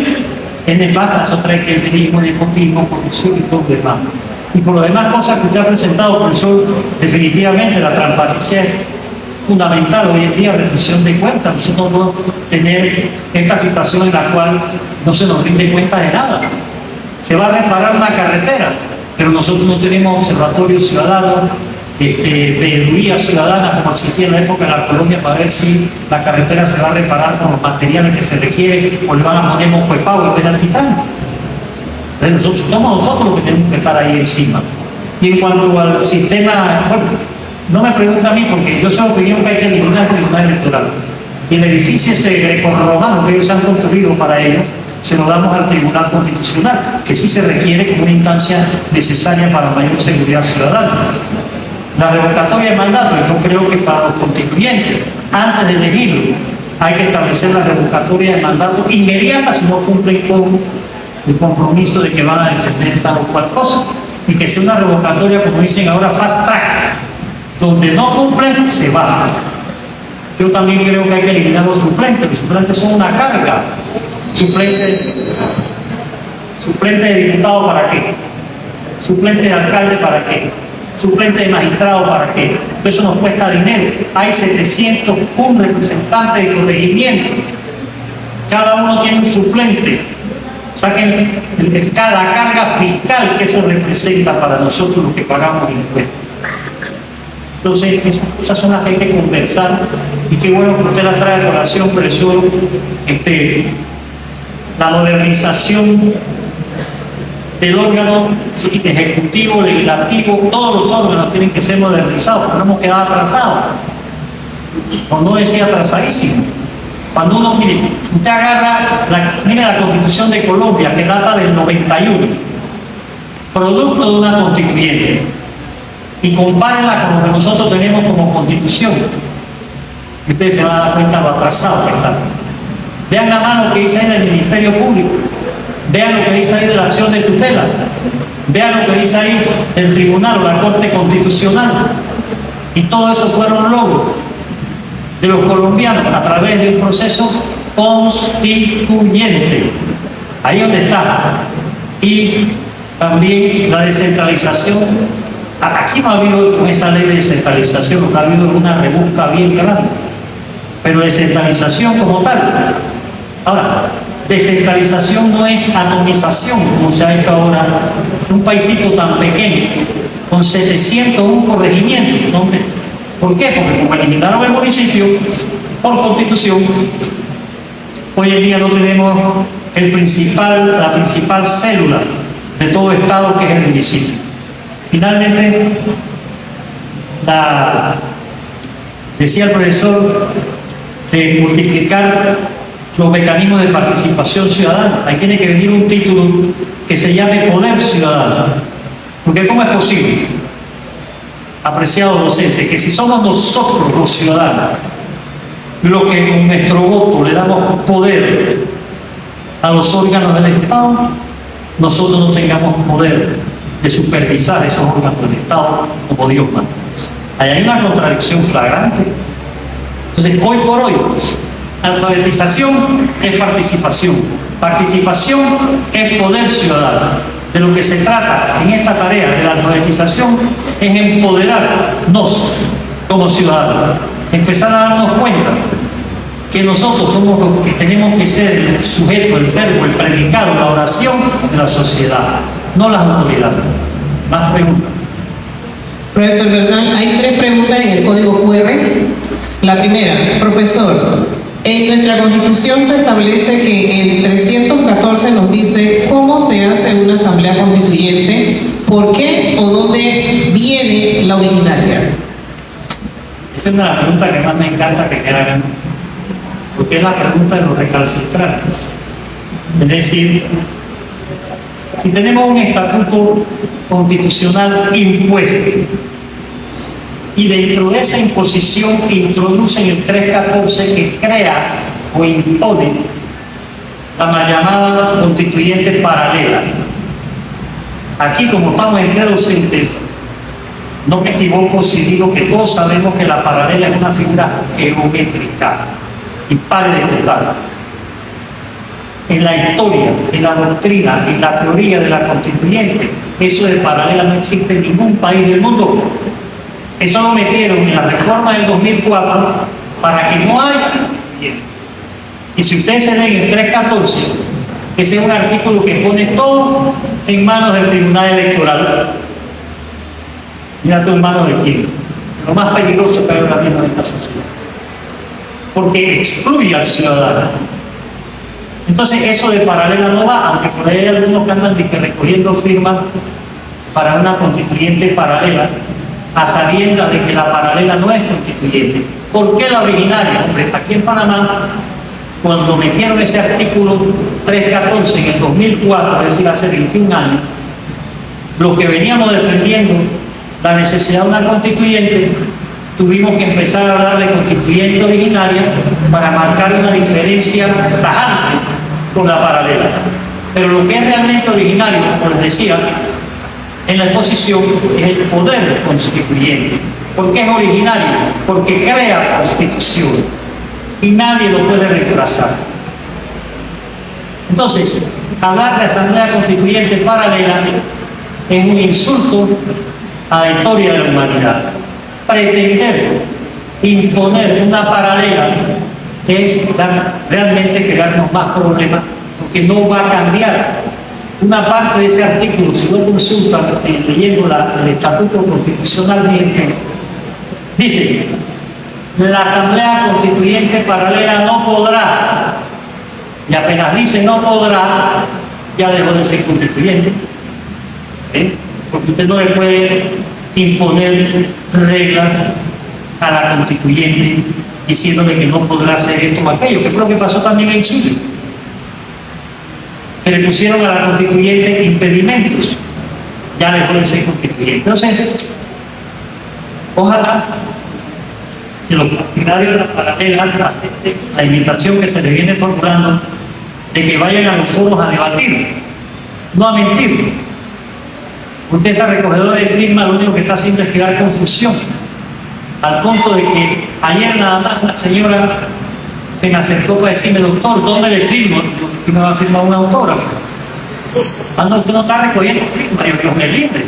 es nefasta sobre el clientelismo, el nepotismo, corrupción y todo lo demás. Y por lo demás, cosas que usted ha presentado, profesor, definitivamente la transparencia es fundamental hoy en día, rendición de cuentas. Nosotros no podemos tener esta situación en la cual no se nos rinde cuenta de nada. Se va a reparar una carretera, pero nosotros no tenemos observatorio ciudadano, veeduría ciudadana como existía en la época de la colonia para ver si la carretera se va a reparar con los materiales que se requieren o le van a poner mosquepavo y penal titanio. Entonces somos nosotros los que tenemos que estar ahí encima. Y en cuanto al sistema, bueno, no me pregunta a mí porque yo soy opinión que hay que eliminar el Tribunal Electoral. Y el edificio ese grecorromano que ellos han construido para ello, se lo damos al Tribunal Constitucional, que sí se requiere como una instancia necesaria para mayor seguridad ciudadana. La revocatoria de mandato, yo creo que para los constituyentes, antes de elegirlo, hay que establecer la revocatoria de mandato inmediata si no cumplen con el compromiso de que van a defender tal o cual cosa, y que sea una revocatoria, como dicen ahora, fast track, donde no cumplen, se bajan. Yo también creo que hay que eliminar los suplentes. Los suplentes son una carga. Suplente de diputado, ¿para qué? Suplente de alcalde, ¿para qué? Suplente de magistrado, ¿para qué? Eso nos cuesta dinero. Hay 701 representantes de corregimiento. Cada uno tiene un suplente. Saquen la carga fiscal que eso representa para nosotros los que pagamos impuestos. Entonces, esas cosas son las que hay que conversar, y qué bueno que usted las trae a colación, profesor. La modernización del órgano ejecutivo, legislativo, todos los órganos tienen que ser modernizados, porque no hemos quedado atrasados, por no decir atrasadísimos. Cuando uno, mire, usted agarra, mire la Constitución de Colombia, que data del 91, producto de una constituyente, y compárenla con lo que nosotros tenemos como Constitución, y ustedes se van a dar cuenta de lo atrasado que está. Vean la mano que dice ahí del Ministerio Público, vean lo que dice ahí de la acción de tutela, vean lo que dice ahí del Tribunal o la Corte Constitucional, y todo eso fueron logros de los colombianos a través de un proceso constituyente. Ahí donde está. Y también la descentralización. Aquí no ha habido, con esa ley de descentralización, lo que ha habido es una rebusca bien grande, pero descentralización como tal. Ahora, descentralización no es atomización, como se ha hecho ahora en un paisito tan pequeño, con 701 corregimientos, ¿no? ¿Por qué? Porque como eliminaron el municipio por constitución, hoy en día no tenemos la principal célula de todo estado, que es el municipio. Finalmente, decía el profesor de multiplicar los mecanismos de participación ciudadana. Ahí tiene que venir un título que se llame Poder Ciudadano. Porque ¿cómo es posible, apreciado docente, que si somos nosotros los ciudadanos los que con nuestro voto le damos poder a los órganos del Estado, nosotros no tengamos poder de supervisar esos órganos del Estado como Dios manda? Ahí hay una contradicción flagrante. Entonces, hoy por hoy, alfabetización es participación, participación es poder ciudadano. De lo que se trata en esta tarea de la alfabetización es empoderarnos como ciudadanos, empezar a darnos cuenta que nosotros somos los que tenemos que ser el sujeto, el verbo, el predicado, la oración de la sociedad, no las autoridades. Más preguntas. Profesor Bernal, hay 3 preguntas en el código QR. La primera, profesor, en nuestra Constitución se establece que el 314 nos dice cómo se hace una asamblea constituyente, por qué o dónde viene la originaria. Esa es una de las preguntas que más me encanta que me hagan, porque es la pregunta de los recalcitrantes. Es decir, si tenemos un estatuto constitucional impuesto y dentro de esa imposición introducen el 314 que crea o impone la llamada constituyente paralela. Aquí, como estamos entre docentes, No me equivoco si digo que todos sabemos que la paralela es una figura geométrica. Y pare de contar. En la historia, en la doctrina, en la teoría de la constituyente, eso de paralela no existe en ningún país del mundo. Eso lo metieron en la reforma del 2004 para que no haya. Y si ustedes se leen el 314, ese es un artículo que pone todo en manos del Tribunal Electoral. Mira tú en manos de quién. Lo más peligroso que hay ahora mismo en esta sociedad. Porque excluye al ciudadano. Entonces eso de paralela no va, aunque por ahí hay algunos que andan recogiendo firmas para una constituyente paralela, a sabiendas de que la paralela no es constituyente. ¿Por qué la originaria? Hombre, aquí en Panamá, cuando metieron ese artículo 314 en el 2004, es decir, hace 21 años, los que veníamos defendiendo la necesidad de una constituyente, tuvimos que empezar a hablar de constituyente originaria para marcar una diferencia tajante con la paralela. Pero lo que es realmente originario, como les decía, en la exposición es el poder constituyente. ¿Por qué es originario? Porque crea constitución y nadie lo puede reemplazar. Entonces, hablar de asamblea constituyente paralela es un insulto a la historia de la humanidad. Pretender imponer una paralela es realmente crearnos más problemas, porque no va a cambiar. Una parte de ese artículo, si lo consultan leyendo el Estatuto Constitucional vigente, dice: la Asamblea Constituyente Paralela no podrá, y apenas dice no podrá, ya dejó de ser constituyente, porque usted no le puede imponer reglas a la constituyente diciéndole que no podrá hacer esto o aquello, que fue lo que pasó también en Chile, que le pusieron a la constituyente impedimentos, ya dejó de ser constituyente. Entonces, ojalá que los partidarios de la paralela acepten la invitación que se les viene formulando de que vayan a los foros a debatir, no a mentir, porque esa recogedora de firmas lo único que está haciendo es crear confusión, al punto de que ayer nada más la señora se me acercó para decirme: doctor, ¿dónde le firmo? ¿Y me va a firmar un autógrafo? Cuando usted no está recogiendo firmas, Dios me libre.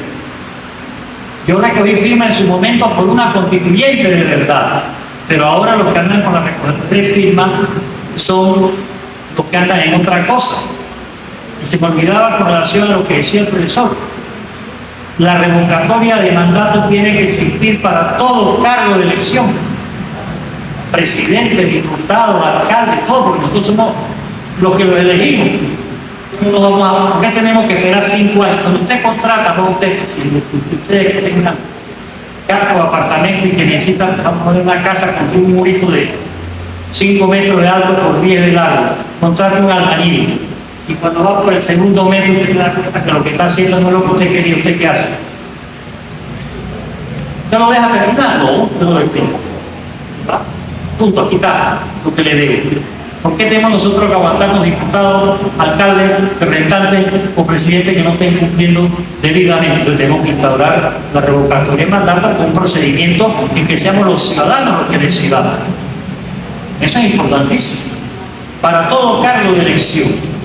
Yo recogí firmas en su momento por una constituyente de verdad, pero ahora los que andan con la recogedora de firmas son los que andan en otra cosa. Y se me olvidaba con relación a lo que decía el profesor: la revocatoria de mandato tiene que existir para todo cargo de elección. Presidente, diputado, alcalde, todo, porque nosotros somos los que lo elegimos. ¿Por qué tenemos que esperar 5 años? Cuando usted contrata, para usted que tenga una casa o apartamento y que necesita poner una casa con un murito de 5 metros de alto por 10 de largo, contrata un albañil. Y cuando va por el segundo metro, usted se da cuenta que lo que está haciendo no es lo que usted quería. ¿Usted qué hace? ¿Usted lo deja terminar? No, no lo despide. Punto, aquí está lo que le debo. ¿Por qué tenemos nosotros que aguantarnos diputados, alcaldes, representantes o presidentes que no estén cumpliendo debidamente? Entonces tenemos que instaurar la revocatoria de mandato con un procedimiento en que seamos los ciudadanos los que decidamos. Eso es importantísimo. Para todo cargo de elección.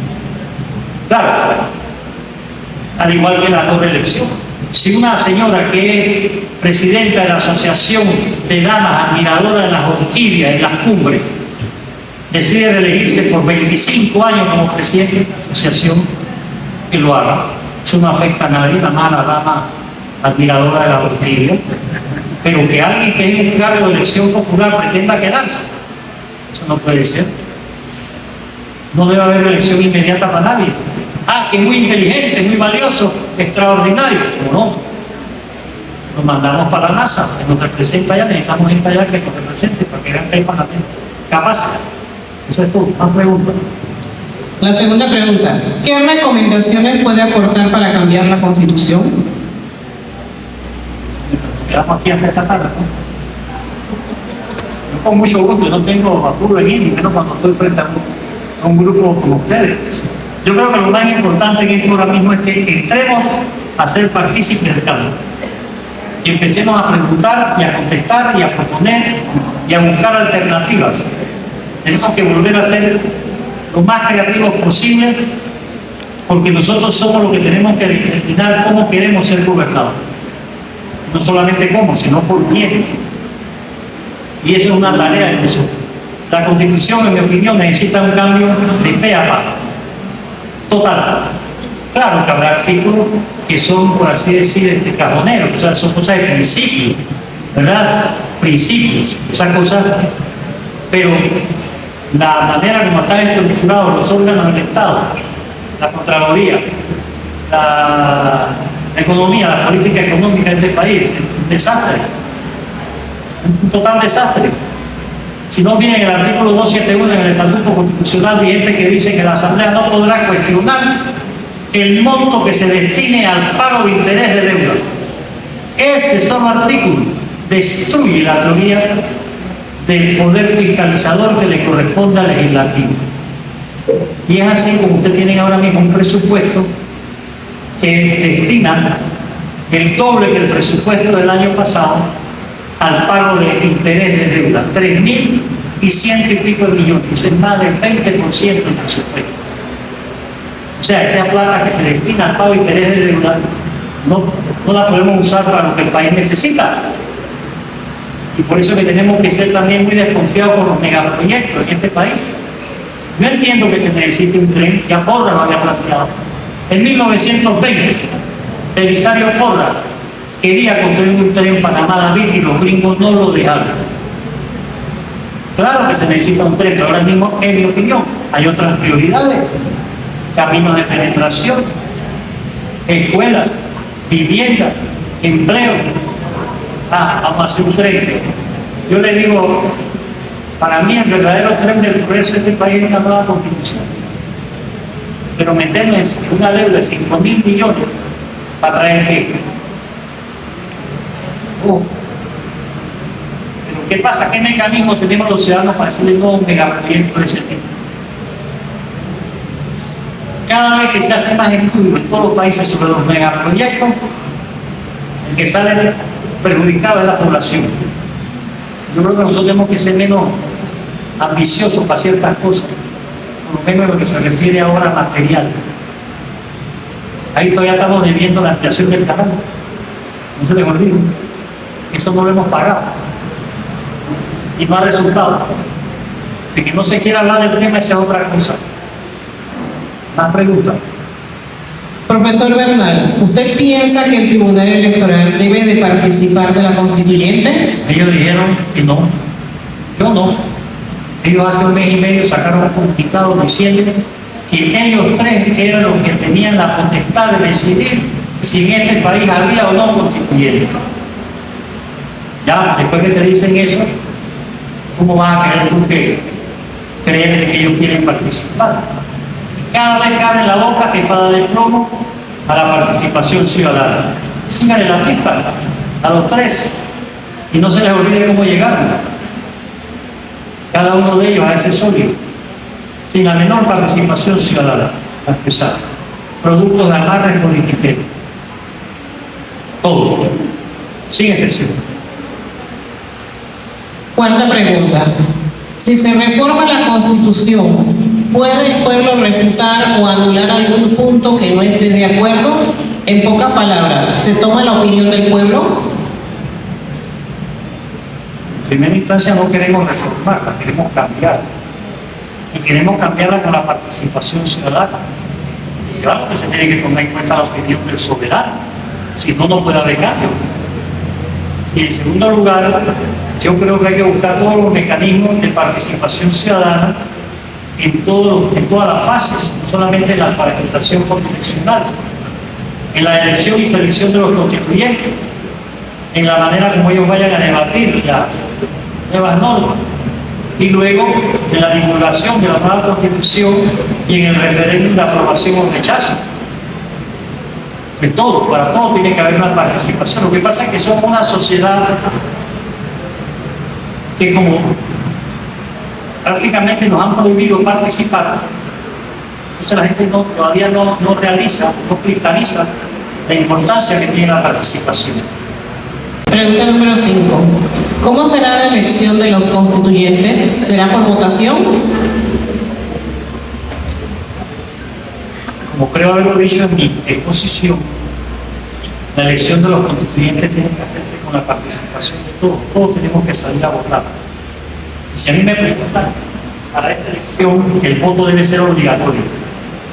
Claro, al igual que la no reelección. Si una señora que es presidenta de la Asociación de Damas Admiradoras de las Orquídeas en las Cumbres decide reelegirse por 25 años como presidente de la asociación, que lo haga. Eso no afecta a nadie, nada más a la dama admiradora de las orquídeas. Pero que alguien que es un cargo de elección popular pretenda quedarse, eso no puede ser. No debe haber elección inmediata para nadie. Ah, que es muy inteligente, muy valioso, extraordinario. No. Nos mandamos para la NASA, que nos representa allá, necesitamos gente allá que nos represente para que vean que hay parlamentos capaces. Eso es todo. Más preguntas. La segunda pregunta: ¿qué recomendaciones puede aportar para cambiar la Constitución? Quedamos aquí hasta esta tarde, ¿no? Yo con mucho gusto, no tengo apuro en ir, ni menos cuando estoy frente a un grupo como ustedes. Yo creo que lo más importante en esto ahora mismo es que entremos a ser partícipes del cambio. y empecemos a preguntar y a contestar y a proponer y a buscar alternativas. Tenemos que volver a ser lo más creativos posible, porque nosotros somos los que tenemos que determinar cómo queremos ser gobernados. No solamente cómo, sino por quiénes. Y eso es una tarea de nosotros. La Constitución, en mi opinión, necesita un cambio de pe a pa. Total. Claro que habrá artículos que son, por así decir, cajoneros, o sea, son cosas de principios, ¿verdad? Principios, esas cosas. Pero la manera como están estructurados los órganos del Estado, la Contraloría, la economía, la política económica de este país, es un desastre, un total desastre. Si no, miren el artículo 271 en el Estatuto Constitucional vigente, que dice que la Asamblea no podrá cuestionar el monto que se destine al pago de interés de deuda. Ese solo artículo destruye la teoría del poder fiscalizador que le corresponde al legislativo. Y es así como usted tiene ahora mismo un presupuesto que destina el doble que el presupuesto del año pasado al pago de interés de deuda, 3.100 y pico de millones, eso es más del 20% del presupuesto. O sea, esa plata que se destina al pago de interés de deuda no la podemos usar para lo que el país necesita. Y por eso que tenemos que ser también muy desconfiados con los megaproyectos en este país. Yo entiendo que se necesite un tren, ya Porra lo había planteado. En 1920, Belisario Porra quería construir un tren Panamá-David y los gringos no lo dejaron. Claro que se necesita un tren, pero ahora mismo, en mi opinión, hay otras prioridades. Caminos de penetración, escuelas, vivienda, empleo. Vamos a hacer un tren. Yo le digo, para mí el verdadero tren del progreso de este país es una nueva Constitución. Pero meternos en una deuda de 5.000 millones para traer qué. Pero ¿qué pasa? ¿Qué mecanismo tenemos los ciudadanos para hacerle nuevos megaproyectos de ese tipo? Cada vez que se hace más estudios en todos los países sobre los megaproyectos, el que sale perjudicado es la población. Yo creo que nosotros tenemos que ser menos ambiciosos para ciertas cosas, por lo menos en lo que se refiere ahora a material. Ahí todavía estamos debiendo la ampliación del canal. No se les olvide, eso no lo hemos pagado. Y no ha resultado. De que no se quiera hablar del tema, esa es otra cosa. Más preguntas. Profesor Bernal, ¿usted piensa que el Tribunal Electoral debe de participar de la constituyente? Ellos dijeron que no. Yo no. Ellos hace un mes y medio sacaron un comunicado diciendo que ellos tres eran los que tenían la potestad de decidir si en este país había o no constituyente. Ya, después que te dicen eso, ¿cómo vas a querer tú que creer de que ellos quieren participar? Cada vez cabe en la boca espada de plomo a la participación ciudadana. Síganle la pista a los tres y no se les olvide cómo llegaron. Cada uno de ellos a ese sólido, sin la menor participación ciudadana, a empezar. Productos de amarres politiqueros. Todo, sin excepción. Cuarta pregunta. Si se reforma la Constitución, ¿puede el pueblo refutar o anular algún punto que no esté de acuerdo? En pocas palabras, ¿se toma la opinión del pueblo? En primera instancia no queremos reformarla, queremos cambiarla. Y queremos cambiarla con la participación ciudadana. Y claro que se tiene que tomar en cuenta la opinión del soberano, si no, no puede haber cambio. Y en segundo lugar, yo creo que hay que buscar todos los mecanismos de participación ciudadana en todas las fases, no solamente en la alfabetización constitucional, en la elección y selección de los constituyentes, en la manera como ellos vayan a debatir las nuevas normas, y luego en la divulgación de la nueva Constitución y en el referéndum de aprobación o rechazo. De todo, para todo tiene que haber una participación. Lo que pasa es que somos una sociedad que como prácticamente nos han prohibido participar, entonces la gente todavía no realiza, no cristaliza la importancia que tiene la participación. pregunta número 5. ¿Cómo será la elección de los constituyentes? ¿Será por votación? Como creo haberlo dicho en mi exposición, la elección de los constituyentes tiene que hacerse con la participación de todos. Todos tenemos que salir a votar. Y si a mí me preguntan, para esa elección el voto debe ser obligatorio.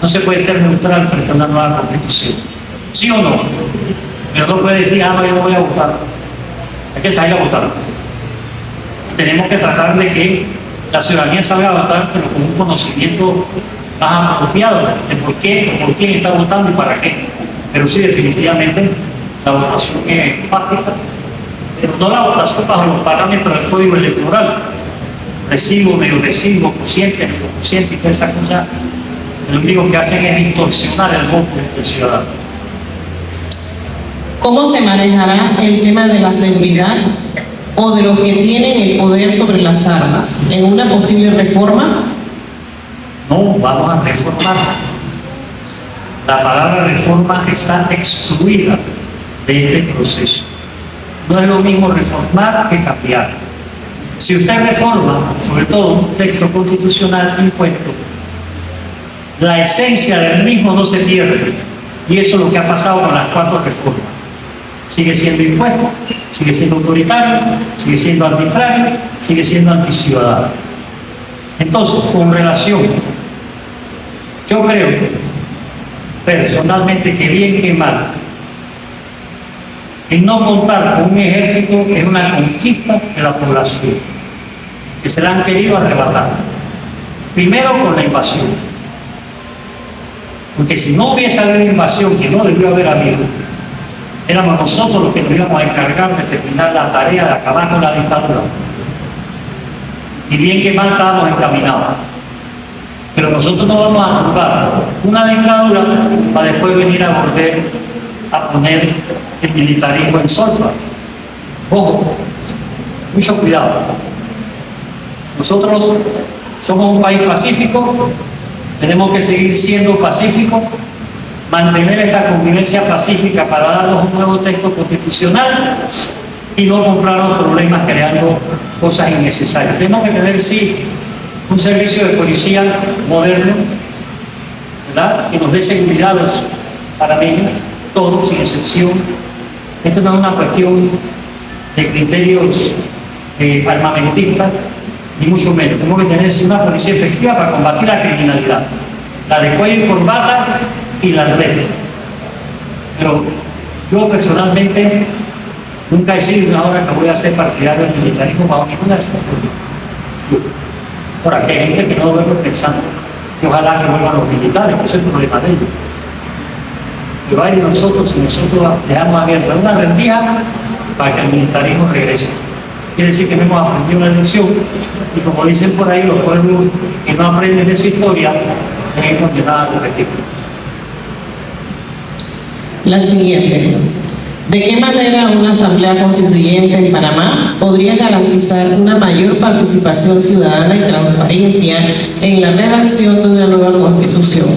No se puede ser neutral frente a una nueva constitución. ¿Sí o no? Pero no puede decir, no, yo no voy a votar. Hay que salir a votar. Y tenemos que tratar de que la ciudadanía salga a votar, pero con un conocimiento más apropiado de por qué, por quién está votando y para qué. Pero sí, definitivamente, la votación es básica, pero no la votación bajo los parámetros del Código Electoral. Recibo, medio recibo, consciente, medio consciente y todas esas cosas, lo único que hacen es distorsionar el voto del ciudadano. ¿Cómo se manejará el tema de la seguridad o de los que tienen el poder sobre las armas en una posible reforma? No vamos a reformar. La palabra reforma está excluida de este proceso. No es lo mismo reformar que cambiar. Si usted reforma, sobre todo un texto constitucional impuesto, la esencia del mismo no se pierde. Y eso es lo que ha pasado con las 4 reformas. Sigue siendo impuesto, sigue siendo autoritario, sigue siendo arbitrario, sigue siendo anticiudadano. Entonces, con relación, yo creo personalmente que bien que mal, el no contar con un ejército es una conquista de la población, que se la han querido arrebatar. Primero con la invasión, porque si no hubiese habido invasión, que no debió haber habido, éramos nosotros los que nos íbamos a encargar de terminar la tarea de acabar con la dictadura. Y bien que mal estábamos encaminados. Pero nosotros no vamos a tumbar una dictadura para después venir a volver a poner el militarismo en solfa. Ojo, mucho cuidado. Nosotros somos un país pacífico, tenemos que seguir siendo pacíficos, mantener esta convivencia pacífica para darnos un nuevo texto constitucional y no comprarnos problemas creando cosas innecesarias. Tenemos que tener, sí, un servicio de policía moderno, ¿verdad?, que nos dé seguridad a los panameños, todos sin excepción. Esto no es una cuestión de criterios armamentistas, ni mucho menos. Tenemos que tener una policía efectiva para combatir la criminalidad, la de cuello y corbata y la red. Pero yo personalmente nunca he sido una hora que voy a ser partidario del militarismo bajo ninguna de sus formas. Por aquí hay gente que no lo ve pensando que ojalá que vuelvan los militares, no es el problema de ellos. Pero hay de nosotros, si nosotros dejamos abierta una rendija para que el militarismo regrese. Quiere decir que no hemos aprendido la lección y, como dicen por ahí, los pueblos que no aprenden de su historia se ven condenados a repetirlo. La siguiente. ¿De qué manera una asamblea constituyente en Panamá podría garantizar una mayor participación ciudadana y transparencia en la redacción de una nueva constitución,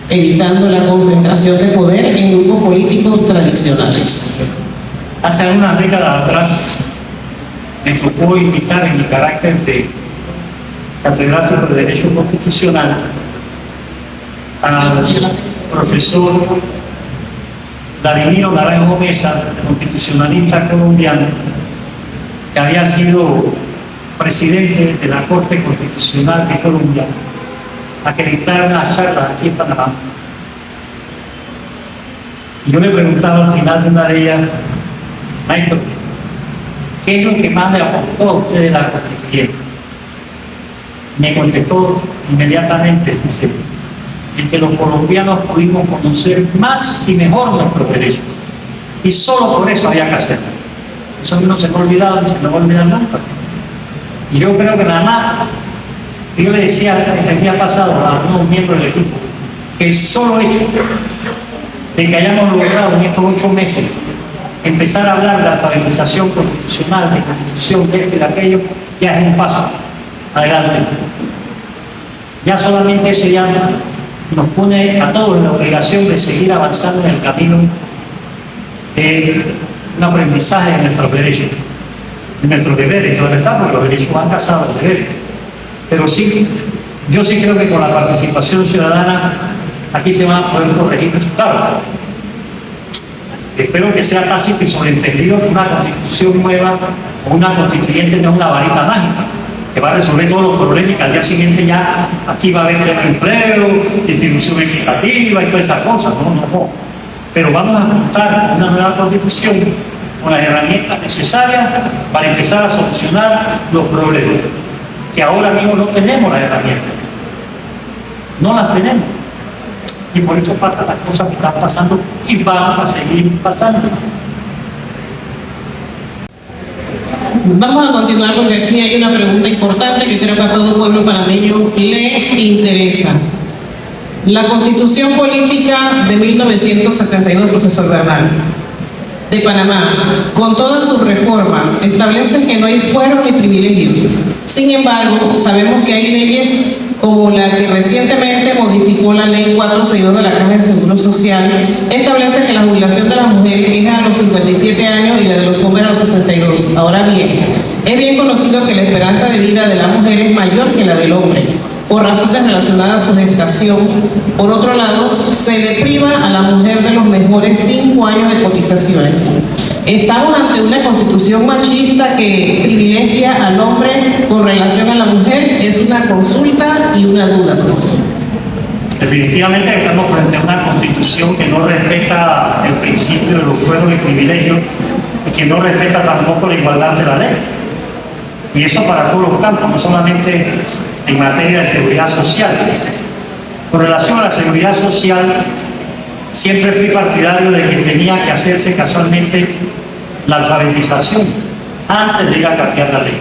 evitando la concentración de poder en grupos políticos tradicionales? Hace algunas décadas atrás me tocó invitar en mi carácter de catedrático de Derecho Constitucional al profesor Vladimiro Naranjo Mesa, constitucionalista colombiano, que había sido presidente de la Corte Constitucional de Colombia, a que dictara unas charlas aquí en Panamá. Y yo le preguntaba al final de una de ellas, maestro, ¿qué es lo que más le aportó a usted de la constituyente? Me contestó inmediatamente, dice, el que los colombianos pudimos conocer más y mejor nuestros derechos. Y solo por eso había que hacerlo. Eso a mí no se me ha olvidado ni se me va a olvidar nunca. Y yo creo que nada más, yo le decía el día pasado a algunos miembros del equipo, que el solo hecho de que hayamos logrado en estos 8 meses empezar a hablar de alfabetización constitucional, de constitución, de esto y de aquello, ya es un paso adelante. Ya solamente eso ya nos pone a todos en la obligación de seguir avanzando en el camino de un aprendizaje de nuestros derechos, de nuestros deberes, claro está, porque los derechos van casados a los deberes. Pero sí, yo sí creo que con la participación ciudadana aquí se van a poder corregir resultados. Espero que sea tácito y sobreentendido que una constitución nueva o una constituyente no es una varita mágica que va a resolver todos los problemas y que al día siguiente ya aquí va a haber empleo, distribución equitativa y todas esas cosas. No. Pero vamos a montar una nueva constitución con las herramientas necesarias para empezar a solucionar los problemas, que ahora mismo no tenemos las herramientas. No las tenemos. Y por eso pasan las cosas que están pasando y van a seguir pasando. Vamos a continuar porque aquí hay una pregunta importante que creo que a todo pueblo panameño le interesa. La Constitución Política de 1972, profesor Bernal, de Panamá, con todas sus reformas, establece que no hay fueros ni privilegios. Sin embargo, sabemos que hay leyes como la que recientemente modificó la Ley 462 de la Caja de Seguro Social, establece que la jubilación de las mujeres es a los 57 años y la de los hombres a los 62. Ahora bien, es bien conocido que la esperanza de vida de la mujer es mayor que la del hombre, por razones relacionadas a su gestación. Por otro lado, se le priva a la mujer de los mejores 5 años de cotizaciones. Estamos ante una constitución machista que privilegia al hombre con relación a la mujer. Es una consulta y una duda, profesor. Definitivamente estamos frente a una constitución que no respeta el principio de los fueros y privilegios y que no respeta tampoco la igualdad de la ley. Y eso para todos los campos, no solamente en materia de seguridad social. Con relación a la seguridad social, siempre fui partidario de que tenía que hacerse casualmente la alfabetización antes de ir a cambiar la ley.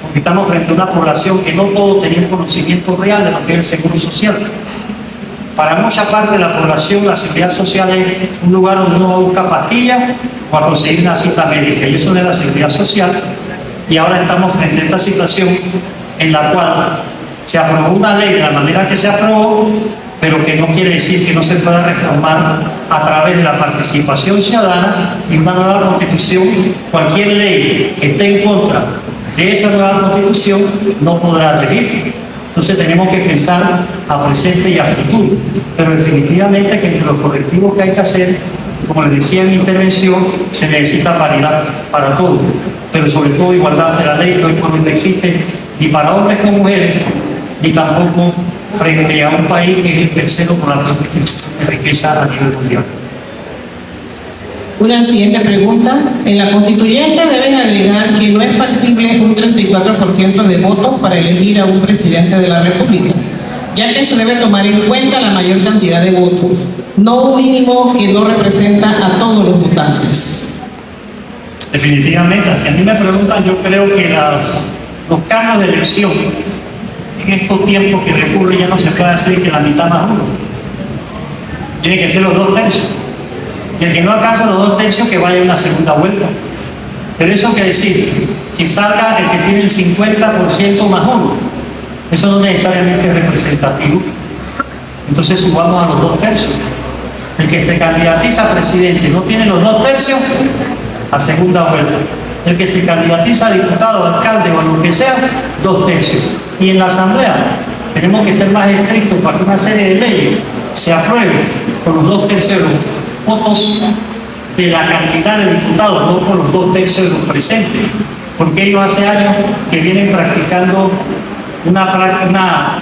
Porque estamos frente a una población que no todos tenían conocimiento real de lo que es el seguro social. Para mucha parte de la población, la seguridad social es un lugar donde uno va a buscar pastillas o a conseguir una cita médica, y eso no es la seguridad social. Y ahora estamos frente a esta situación en la cual se aprobó una ley de la manera que se aprobó, pero que no quiere decir que no se pueda reformar a través de la participación ciudadana y una nueva constitución. Cualquier ley que esté en contra de esa nueva constitución no podrá regir. Entonces tenemos que pensar a presente y a futuro, pero definitivamente que entre los correctivos que hay que hacer, como les decía en mi intervención, se necesita paridad para todos, pero sobre todo igualdad de la ley, que hoy por hoy no existe ni para hombres con mujeres, ni tampoco frente a un país que es el tercero con la distribución de riqueza a nivel mundial. Una siguiente pregunta. En la constituyente deben agregar que no es factible un 34% de votos para elegir a un presidente de la República, ya que se debe tomar en cuenta la mayor cantidad de votos, no un mínimo que no representa a todos los votantes. Definitivamente, si a mí me preguntan, yo creo que los cargos de elección en estos tiempos que recurre ya no se puede hacer que la mitad más uno. Tiene que ser los 2/3. Y el que no alcanza los 2/3 que vaya a una segunda vuelta. Pero eso quiere decir que salga el que tiene el 50% más uno. Eso no necesariamente es representativo. Entonces subamos a los 2/3. El que se candidatiza a presidente no tiene los 2/3 a segunda vuelta. El que se candidatiza a diputado, alcalde o a lo que sea, 2/3. Y en la asamblea tenemos que ser más estrictos para que una serie de leyes se apruebe con los 2/3 de los votos de la cantidad de diputados, no con los 2/3 de los presentes, porque ellos hace años que vienen practicando una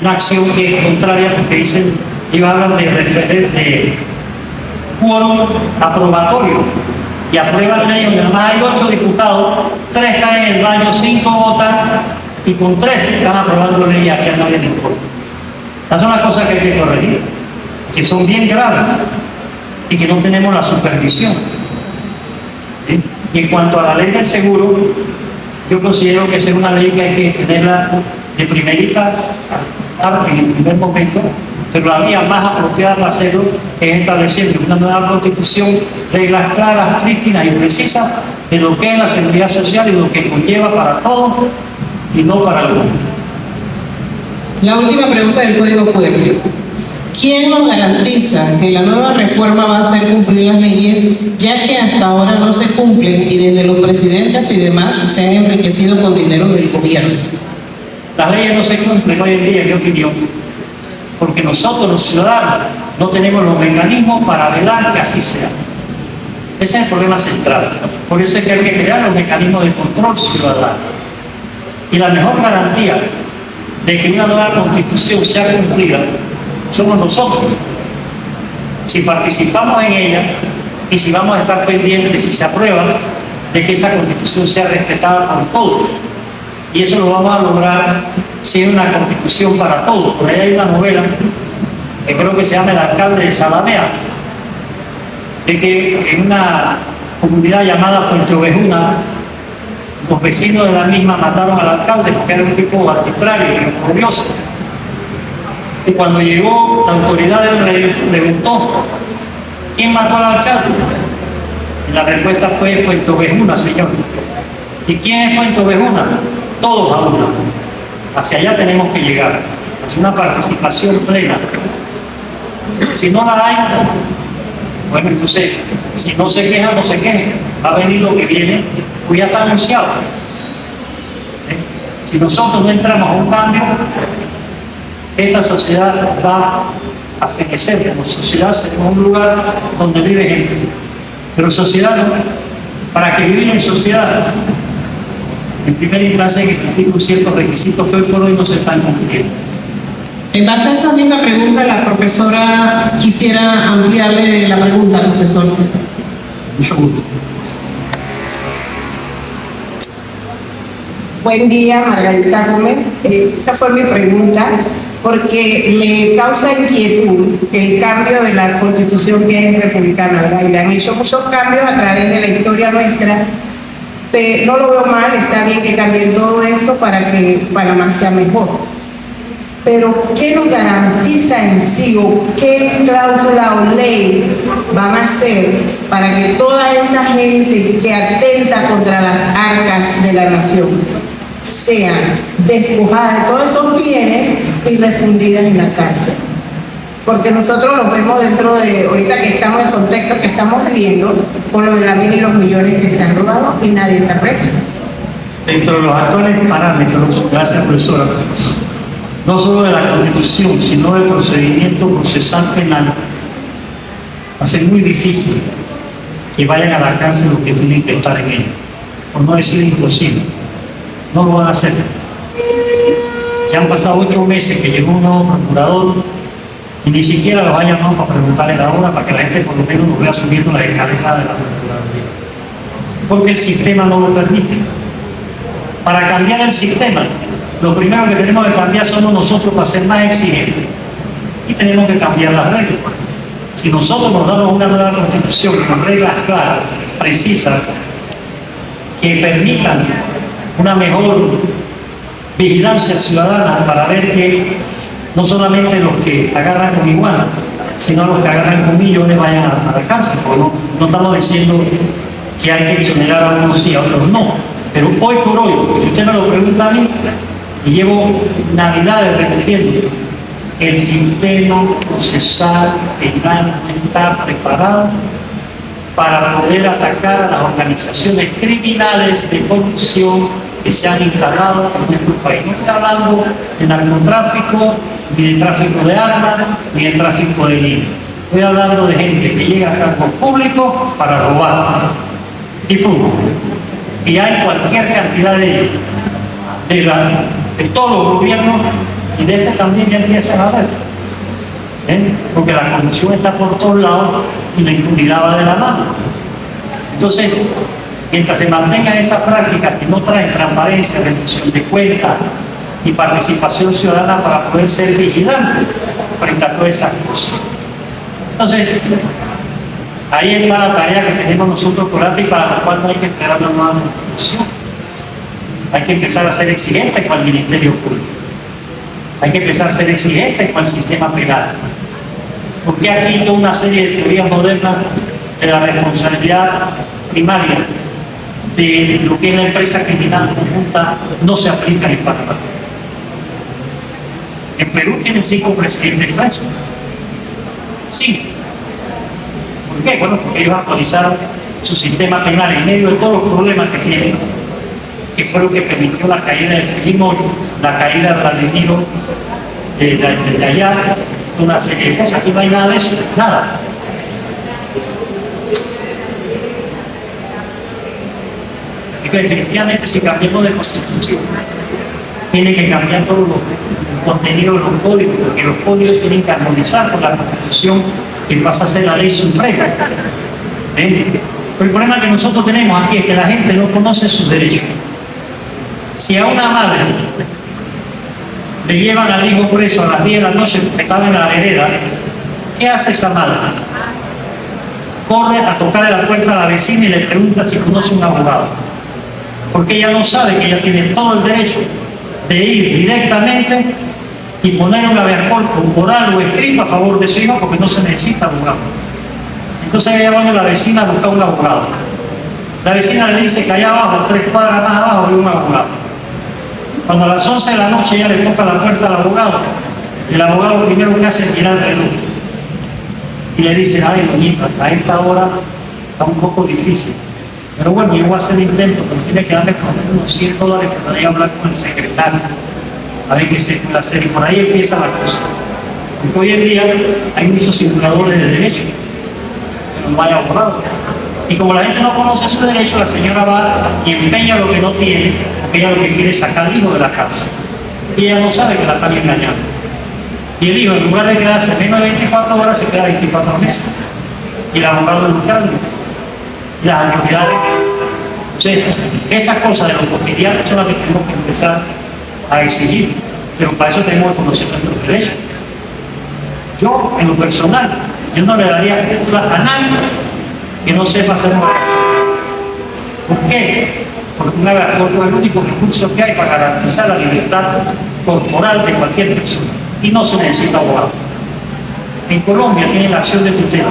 acción que es contraria, porque dicen, ellos hablan de quórum aprobatorio y aprueban leyes donde además hay 8 diputados, 3 caen en el baño, 5 votan y con 3 están aprobando leyes que a nadie le importa. Estas son las cosas que hay que corregir, que son bien graves y que no tenemos la supervisión. ¿Sí? Y en cuanto a la ley del seguro, yo considero que esa es una ley que hay que tenerla de primerita en el primer momento, pero la vía más apropiada para hacerlo es estableciendo una nueva constitución, reglas claras, prístinas y precisas de lo que es la seguridad social y lo que conlleva para todos y no para algunos. La última pregunta del Código Pueblo. ¿quién nos garantiza que la nueva reforma va a hacer cumplir las leyes, ya que hasta ahora no se cumplen y desde los presidentes y demás se han enriquecido con dinero del gobierno? Las leyes no se cumplen hoy en día, en mi opinión, porque nosotros los ciudadanos no tenemos los mecanismos para velar que así sea. Ese es el problema central. Por eso es que hay que crear los mecanismos de control ciudadano. Y la mejor garantía de que una nueva constitución sea cumplida somos nosotros. Si participamos en ella y si vamos a estar pendientes, si se aprueba, de que esa constitución sea respetada por todos. Y eso lo vamos a lograr si es una constitución para todos. Por ahí hay una novela que creo que se llama El alcalde de Salamea, de que en una comunidad llamada Fuente Ovejuna, los vecinos de la misma mataron al alcalde porque era un tipo arbitrario y orgulloso. Y cuando llegó la autoridad del rey, preguntó: ¿quién mató al alcalde? Y la respuesta fue: Fuente Ovejuna, señor. ¿Y quién es Fuente Ovejuna? Todos a una. Hacia allá tenemos que llegar, hacia una participación plena. Si no la hay, bueno, entonces, si no se quejan, no se quejen. Va a venir lo que viene, pues ya está anunciado. Si nosotros no entramos a un cambio, esta sociedad va a fenecer. Como sociedad seremos un lugar donde vive gente. Pero sociedad no. Para que vivir en sociedad, en primera instancia hay que cumplir con ciertos requisitos que hoy por hoy no se están cumpliendo. En base a esa misma pregunta, la profesora quisiera ampliarle la pregunta, profesor. Mucho gusto. Buen día, Margarita Gómez. Esa fue mi pregunta, porque me causa inquietud el cambio de la constitución que es republicana, ¿verdad? Y le han hecho muchos cambios a través de la historia nuestra. Pero no lo veo mal, está bien que cambien todo eso para que Panamá sea mejor. Pero ¿qué nos garantiza en sí o qué cláusula o ley van a hacer para que toda esa gente que atenta contra las arcas de la nación sean despojadas de todos esos bienes y refundidas en la cárcel? Porque nosotros los vemos dentro de, ahorita que estamos en el contexto que estamos viviendo, con lo de la mina y los millones que se han robado y nadie está preso. Dentro de los actuales parámetros, gracias profesora, no solo de la Constitución, sino del procedimiento procesal penal, va a ser muy difícil que vayan a la cárcel los que tienen que estar en ella, por no decir imposible. No lo van a hacer. Ya han pasado 8 meses que llegó un nuevo procurador y ni siquiera los hayan llamado para preguntarle la hora, para que la gente por lo menos lo vea subiendo la escalera de la Procuraduría. Porque el sistema no lo permite. Para cambiar el sistema, lo primero que tenemos que cambiar somos nosotros para ser más exigentes. Y tenemos que cambiar las reglas. Si nosotros nos damos una nueva constitución con reglas claras, precisas, que permitan una mejor vigilancia ciudadana para ver que no solamente los que agarran con igual, sino los que agarran con millones vayan a la cárcel. Porque no estamos diciendo que hay que exonerar a unos sí, a otros no. Pero hoy por hoy, si usted me lo pregunta a mí, y llevo navidades repitiendo, el sistema procesal penal no está preparado para poder atacar a las organizaciones criminales de corrupción que se han instalado en nuestro país. No estoy hablando de narcotráfico, ni de tráfico de armas, ni de tráfico de niños. Estoy hablando de gente que llega a cargos públicos para robar. Y punto. Y hay cualquier cantidad de ellos. De todos los gobiernos, y de este también ya empiezan a ver. Porque la corrupción está por todos lados y la impunidad va de la mano. Entonces, mientras se mantengan esas prácticas que no traen transparencia, rendición de cuentas y participación ciudadana para poder ser vigilantes frente a todas esas cosas. Entonces, ahí está la tarea que tenemos nosotros por arte y para la cual no hay que esperar una nueva constitución. Hay que empezar a ser exigentes con el Ministerio Público. Hay que empezar a ser exigentes con el sistema penal. Porque aquí toda una serie de teorías modernas de la responsabilidad primaria de lo que es la empresa criminal conjunta no se aplica en Panamá. En Perú tienen 5 presidentes presos. Sí. ¿Por qué? Bueno, porque ellos actualizaron su sistema penal en medio de todos los problemas que tienen, que fue lo que permitió la caída del Fujimori, la caída de Vladimiro, de allá, una serie de cosas. Aquí no hay nada de eso, nada. Y que definitivamente si cambiamos de constitución, tiene que cambiar todo el contenido de los códigos, porque los códigos tienen que armonizar con la constitución que pasa a ser la ley suprema. Pero el problema que nosotros tenemos aquí es que la gente no conoce sus derechos. Si a una madre le llevan al hijo preso a las 10 de la noche porque estaba en la vereda, ¿qué hace esa madre? Corre a tocarle la puerta a la vecina y le pregunta si conoce un abogado. Porque ella no sabe que ella tiene todo el derecho de ir directamente y poner un habeas corpus oral o escrito a favor de su hijo porque no se necesita abogado. Entonces ella va a la vecina a buscar un abogado. La vecina le dice que allá abajo, 3 cuadras más abajo, hay un abogado. Cuando a las 11 de la noche ella le toca la puerta al abogado, el abogado lo primero que hace es mirar el reloj y le dice: ay, doñita, a esta hora está un poco difícil, pero bueno, yo voy a hacer el intento, pero tiene que darme por lo menos unos $100 para ir a hablar con el secretario a ver qué se puede hacer, y por ahí empieza la cosa. Porque hoy en día hay muchos simuladores de derecho que no hay abogados. Y como la gente no conoce su derecho, la señora va y empeña lo que no tiene, porque ella lo que quiere es sacar al hijo de la casa. Y ella no sabe que la están engañando. Y el hijo, en lugar de quedarse menos de 24 horas, se queda 24 meses. Y el abogado lucrando. Y las autoridades. O sea, esas cosas de lo cotidiano son las que tenemos que empezar a exigir. Pero para eso tenemos que conocer nuestros derechos. Yo, en lo personal, yo no le daría culpa a nadie que no sepa hacer un habeas corpus. ¿Por qué? Porque un habeas corpus es el único recurso que hay para garantizar la libertad corporal de cualquier persona. Y no se necesita abogado. En Colombia tienen la acción de tutela.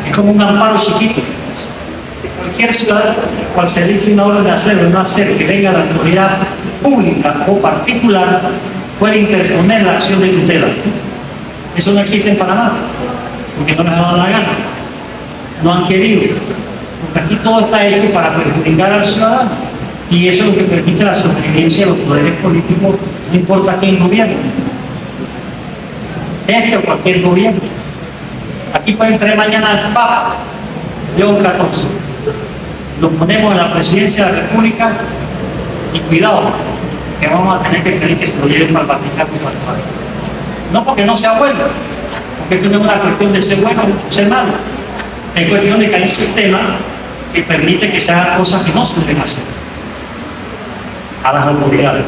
Es como un amparo chiquito. Cualquier ciudadano, cual se dicte una orden de hacer o no hacer, que venga de la autoridad pública o particular, puede interponer la acción de tutela. Eso no existe en Panamá, porque no les ha dado la gana. No han querido, porque aquí todo está hecho para perjudicar al ciudadano, y eso es lo que permite la sobrevivencia de los poderes políticos, no importa quién gobierne, este o cualquier gobierno. Aquí puede traer mañana al Papa León XIV, lo ponemos en la presidencia de la República y cuidado, que vamos a tener que pedir que se lo lleven para el Vaticano y para el Papa. No porque no sea bueno, porque esto no es una cuestión de ser bueno o ser malo. Es cuestión de que hay un sistema que permite que se hagan cosas que no se deben hacer a las autoridades.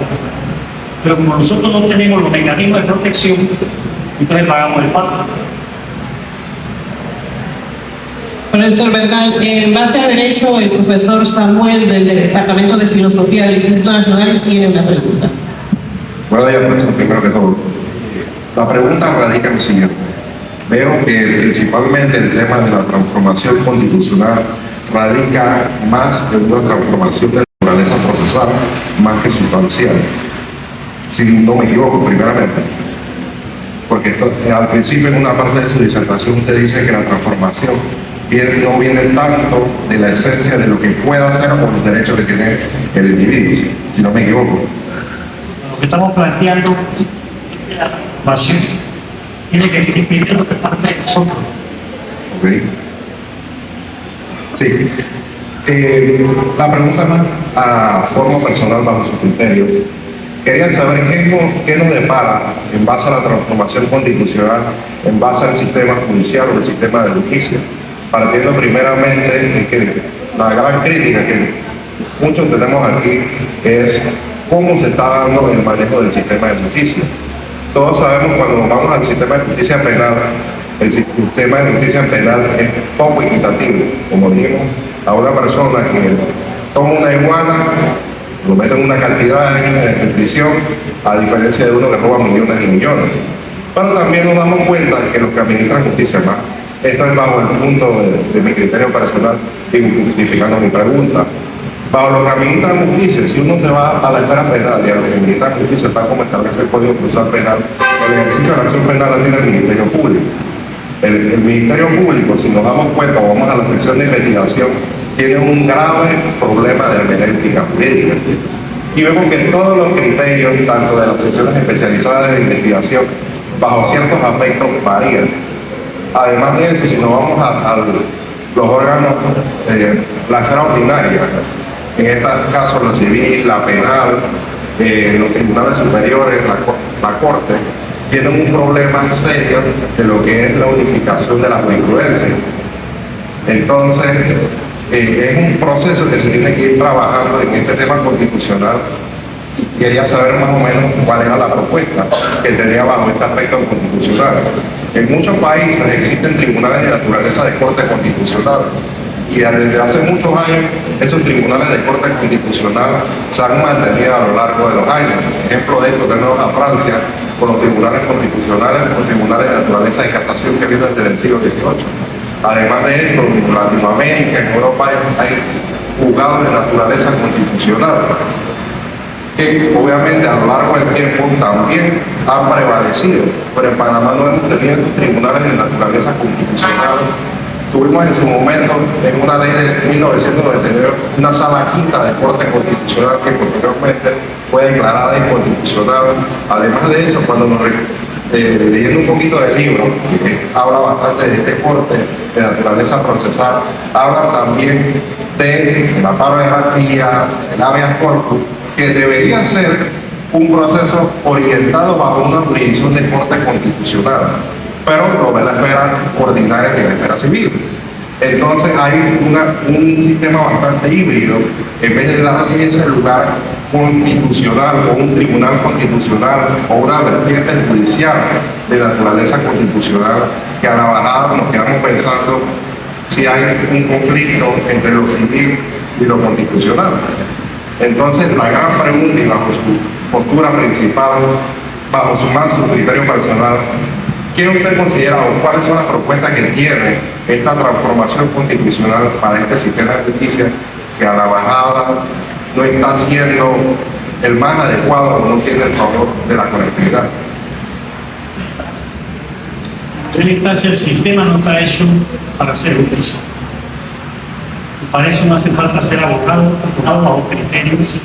Pero como nosotros no tenemos los mecanismos de protección, entonces pagamos el pato. Profesor Bernal, en base a Derecho, el profesor Samuel del Departamento de Filosofía del Instituto Nacional tiene una pregunta. Buenos días, profesor. Primero que todo, la pregunta radica en lo siguiente. Veo que principalmente el tema de la transformación constitucional radica más en una transformación de naturaleza procesal más que sustancial. Si no me equivoco, primeramente. Porque al principio, en una parte de su disertación, usted dice que la transformación no viene tanto de la esencia de lo que pueda hacer o los derechos que tiene el individuo, si no me equivoco. Lo que estamos planteando es la transformación. Tiene que venir primero de parte de nosotros. Ok. Sí. La pregunta más a forma personal bajo su criterio. Quería saber qué nos depara en base a la transformación constitucional, en base al sistema judicial o el sistema de justicia. Partiendo primeramente que la gran crítica que muchos tenemos aquí es cómo se está dando el manejo del sistema de justicia. Todos sabemos, cuando vamos al sistema de justicia penal, el sistema de justicia penal es poco equitativo. Como dijimos, a una persona que toma una iguana, lo meten una cantidad de años en prisión, a diferencia de uno que roba millones y millones. Pero también nos damos cuenta que los que administran justicia más, esto es bajo el punto de mi criterio personal y justificando mi pregunta. Bajo los que administran justicia, si uno se va a la esfera penal y a los que administran justicia, tal como establece el Código Procesal Penal, el ejercicio de la acción penal la tiene el Ministerio Público. El Ministerio Público, si nos damos cuenta, vamos a la sección de investigación, tiene un grave problema de hermenéutica jurídica. Y vemos que todos los criterios, tanto de las secciones especializadas de investigación, bajo ciertos aspectos varían. Además de eso, si nos vamos a los órganos, la esfera ordinaria, en este caso la civil, la penal, los tribunales superiores, la corte, tienen un problema serio de lo que es la unificación de la jurisprudencia. Entonces, es un proceso que se tiene que ir trabajando en este tema constitucional. Quería saber más o menos cuál era la propuesta que tenía bajo este aspecto constitucional. En muchos países existen tribunales de naturaleza de corte constitucional y desde hace muchos años esos tribunales de corte constitucional se han mantenido a lo largo de los años. Ejemplo de esto tenemos a Francia con los tribunales constitucionales, los tribunales de naturaleza de casación que vienen desde el siglo XVIII. Además de esto, en Latinoamérica, en Europa hay juzgados de naturaleza constitucional que obviamente a lo largo del tiempo también han prevalecido, pero en Panamá no hemos tenido estos tribunales de naturaleza constitucional. Tuvimos en su momento, en una ley de 1999, una sala quinta de corte constitucional que posteriormente fue declarada inconstitucional. Además de eso, cuando nos leyendo un poquito del libro, que habla bastante de este corte de naturaleza procesal, habla también del amparo de garantía, el habeas corpus, que debería ser un proceso orientado bajo una jurisdicción de corte constitucional, pero lo ve la esfera ordinaria que es la esfera civil. Entonces hay un sistema bastante híbrido, en vez de darle ese lugar constitucional o un tribunal constitucional o una vertiente judicial de naturaleza constitucional, que a la bajada nos quedamos pensando si hay un conflicto entre lo civil y lo constitucional. Entonces la gran pregunta, y bajo su postura principal, bajo su criterio personal, ¿qué usted considera o cuáles son las propuestas que tiene esta transformación constitucional para este sistema de justicia que a la bajada no está siendo el más adecuado o no tiene el favor de la colectividad? En primera instancia, el sistema no está hecho para hacer justicia. Y para eso no hace falta ser abogado bajo criterios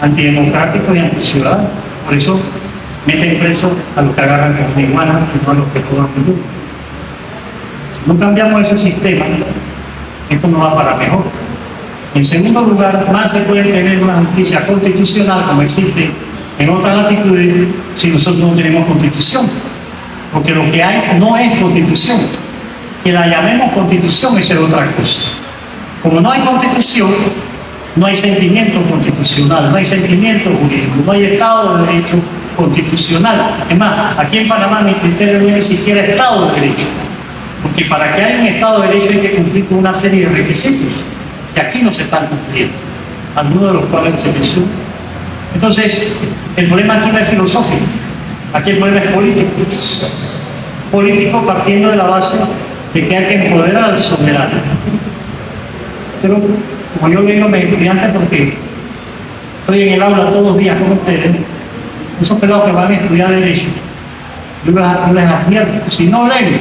antidemocráticos y anticiudadanos. Por eso meten preso a los que agarran con iguana y no a los que roban minutos. Si no cambiamos ese sistema, esto no va para mejor. En segundo lugar, más se puede tener una justicia constitucional como existe en otras latitudes si nosotros no tenemos constitución. Porque lo que hay no es constitución. Que la llamemos constitución, eso es otra cosa. Como no hay constitución, no hay sentimiento constitucional, no hay sentimiento jurídico, no hay Estado de Derecho constitucional. Es más, aquí en Panamá mi criterio no es ni siquiera Estado de Derecho. Porque para que haya un Estado de Derecho hay que cumplir con una serie de requisitos que aquí no se están cumpliendo, algunos de los cuales usted mencionó. Entonces, el problema aquí no es filosófico, aquí el problema es político. Político partiendo de la base de que hay que empoderar al soberano. Pero, como yo le digo a mis estudiantes, porque estoy en el aula todos los días con ustedes, esos pelados que van a estudiar Derecho, yo les advierto, si no leen,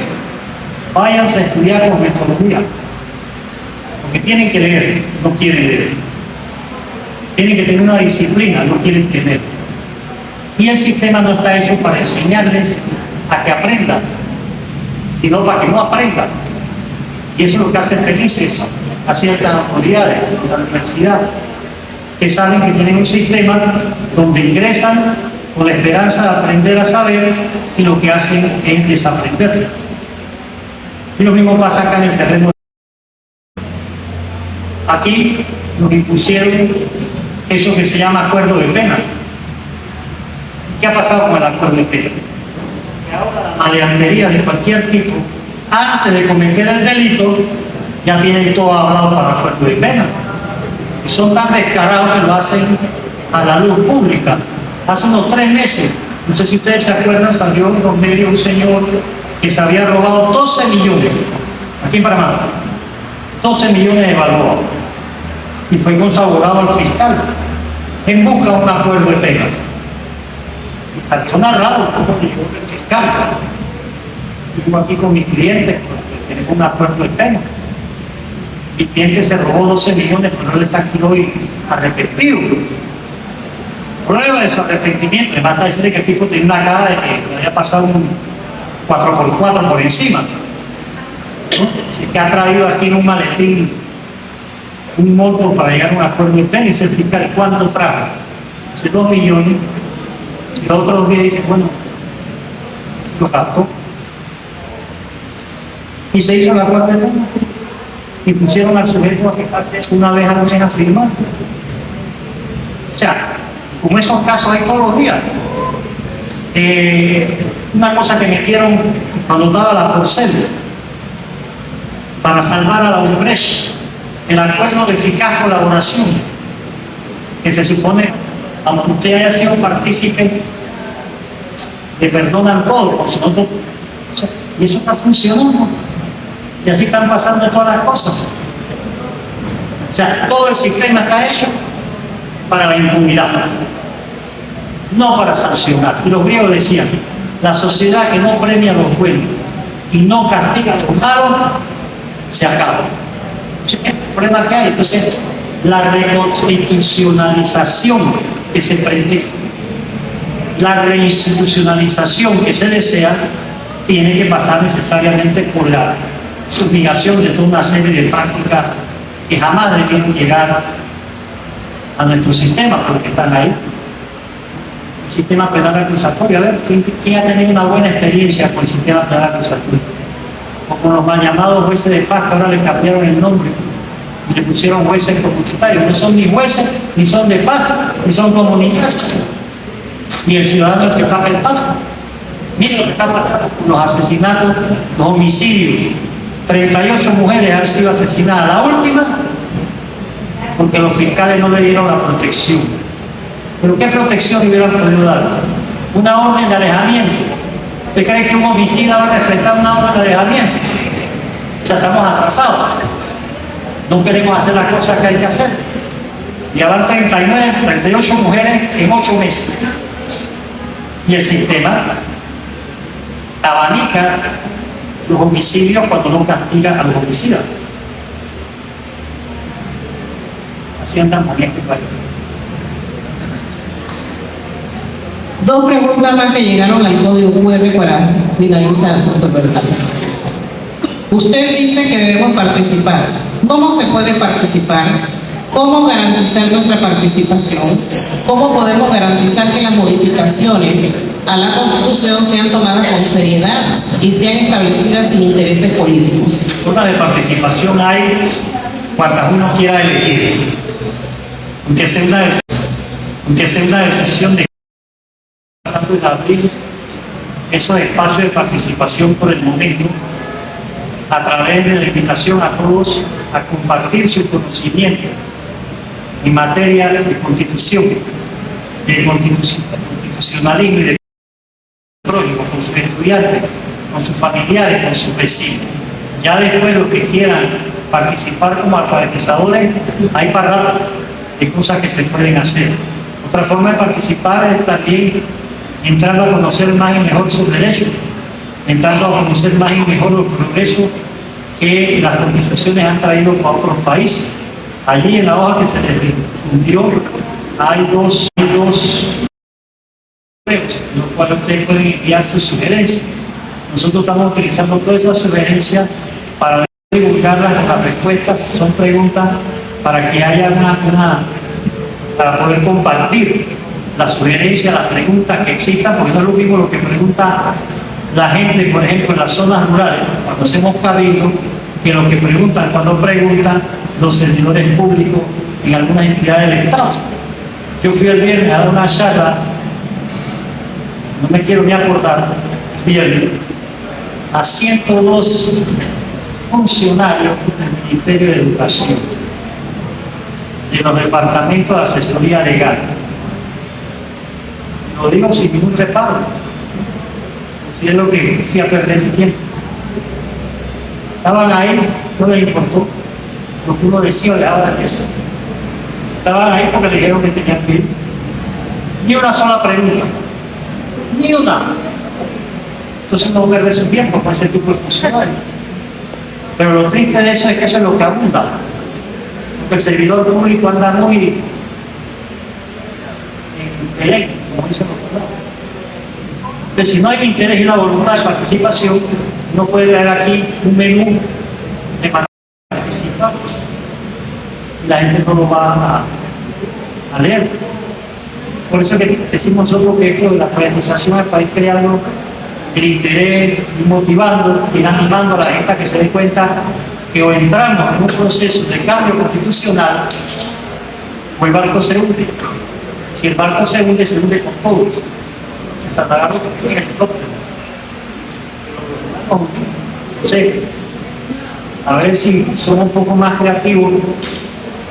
váyanse a estudiar con metodología. Porque tienen que leer, no quieren leer. Tienen que tener una disciplina, no quieren tener. Y el sistema no está hecho para enseñarles a que aprendan, sino para que no aprendan. Y eso es lo que hace felices a ciertas autoridades de la universidad, que saben que tienen un sistema donde ingresan con la esperanza de aprender a saber y lo que hacen es desaprender. Y lo mismo pasa acá en el terreno. Aquí nos impusieron eso que se llama acuerdo de pena. ¿Qué ha pasado con el acuerdo de pena? Que ahora la maleantería de cualquier tipo, antes de cometer el delito, ya tienen todo hablado para acuerdo de pena. Y son tan descarados que lo hacen a la luz pública. Hace unos 3 meses, no sé si ustedes se acuerdan, salió en los medios un señor que se había robado 12 millones, aquí en Panamá, 12 millones de balboas, y fue con su abogado al fiscal en busca de un acuerdo de pena. Y salió narrado como llegó el fiscal. Vivo aquí con mis clientes porque tenemos un acuerdo externo. Mi cliente se robó 12 millones, pero no le está aquí hoy arrepentido. Prueba de su arrepentimiento. Le basta decirle que el tipo tiene una cara de que le había pasado un 4x4 por encima. ¿No? Así que ha traído aquí en un maletín un monto para llegar a un acuerdo externo y dice el fiscal, ¿cuánto trajo? Dice 2 millones. Y los otros días dice, bueno, lo gastó. Y se hizo el acuerdo externo. Y pusieron al sujeto a que pase una vez al mes a firmar. O sea, como esos casos hay todos los días. Una cosa que metieron cuando estaba la Porcel para salvar a la Odebrecht, el acuerdo de eficaz colaboración, que se supone, aunque usted haya sido partícipe, le perdonan todo, o sea, y eso está funcionando. Y así están pasando todas las cosas. O sea, todo el sistema está hecho para la impunidad, no para sancionar. Y los griegos decían, la sociedad que no premia a los buenos y no castiga a los malos, se acaba. Ese es el problema que hay. Entonces, la reconstitucionalización que se pretende, la reinstitucionalización que se desea, tiene que pasar necesariamente por la sumigación de toda una serie de prácticas que jamás debieron llegar a nuestro sistema, porque están ahí. El sistema penal acusatorio, a ver, ¿quién ha tenido una buena experiencia con el sistema penal acusatorio? O con los mal llamados jueces de paz, que ahora le cambiaron el nombre y le pusieron jueces comunitarios. No son ni jueces, ni son de paz, ni son comunitarios, ni el ciudadano el que paga el pago. Miren lo que está pasando con los asesinatos, los homicidios. 38 mujeres han sido asesinadas. La última, porque los fiscales no le dieron la protección. ¿Pero qué protección le hubieran podido dar? Una orden de alejamiento. ¿Usted cree que un homicida va a respetar una orden de alejamiento? O sea, estamos atrasados. No queremos hacer las cosas que hay que hacer. Ya van 38 mujeres en 8 meses. Y el sistema abanica los homicidios cuando no castiga a los homicidas. Así andamos en este país. Dos preguntas más que llegaron al código QR para finalizar, doctor Bernal. Usted dice que debemos participar. ¿Cómo se puede participar? ¿Cómo garantizar nuestra participación? ¿Cómo podemos garantizar que las modificaciones a la Constitución sean tomadas con seriedad y sean establecidas sin intereses políticos? Formas de participación hay cuantas uno quiera elegir. Aunque sea una decisión de abrir esos espacios de participación por el momento a través de la invitación a todos a compartir su conocimiento en materia de constitución, de constitucionalismo y de prójimo, con sus estudiantes, con sus familiares, con sus vecinos. Ya después los que quieran participar como alfabetizadores, hay para rato de cosas que se pueden hacer. Otra forma de participar es también entrando a conocer más y mejor sus derechos, entrando a conocer más y mejor los progresos que las constituciones han traído para otros países. Allí en la hoja que se les difundió hay dos correos, en los cuales ustedes pueden enviar sus sugerencias. Nosotros estamos utilizando todas esas sugerencias para divulgarlas con las respuestas. Son preguntas para que haya para poder compartir las sugerencias, las preguntas que existan, porque no es lo mismo lo que pregunta la gente, por ejemplo, en las zonas rurales, cuando hacemos cabildo, que lo que preguntan cuando preguntan los servidores públicos en algunas entidades del Estado. Yo fui el viernes a dar una charla, no me quiero ni acordar, el viernes, a 102 funcionarios del Ministerio de Educación, de los departamentos de asesoría legal. Lo digo sin ningún reparo, si es lo que fui a perder mi tiempo. Estaban ahí, no les importó lo que uno decía o dejaba de decir. Estaban ahí porque le dijeron que tenían que ir. Ni una sola pregunta, ni una. Entonces no pierde su tiempo con ese tipo de funcionarios. Pero lo triste de eso es que eso es lo que abunda. Porque el servidor público anda muy electo, como dicen los poblados. Entonces, si no hay interés y la voluntad de participación, no puede traer aquí un menú de participar. Y la gente no lo va a leer. Por eso que decimos nosotros que esto de la privatización es para ir creando el interés, ir motivando, ir animando a la gente a que se dé cuenta que o entramos en un proceso de cambio constitucional o el barco se hunde. Si el barco se hunde con todo. Se saltará lo que en el helicóptero. Entonces, a ver si somos un poco más creativos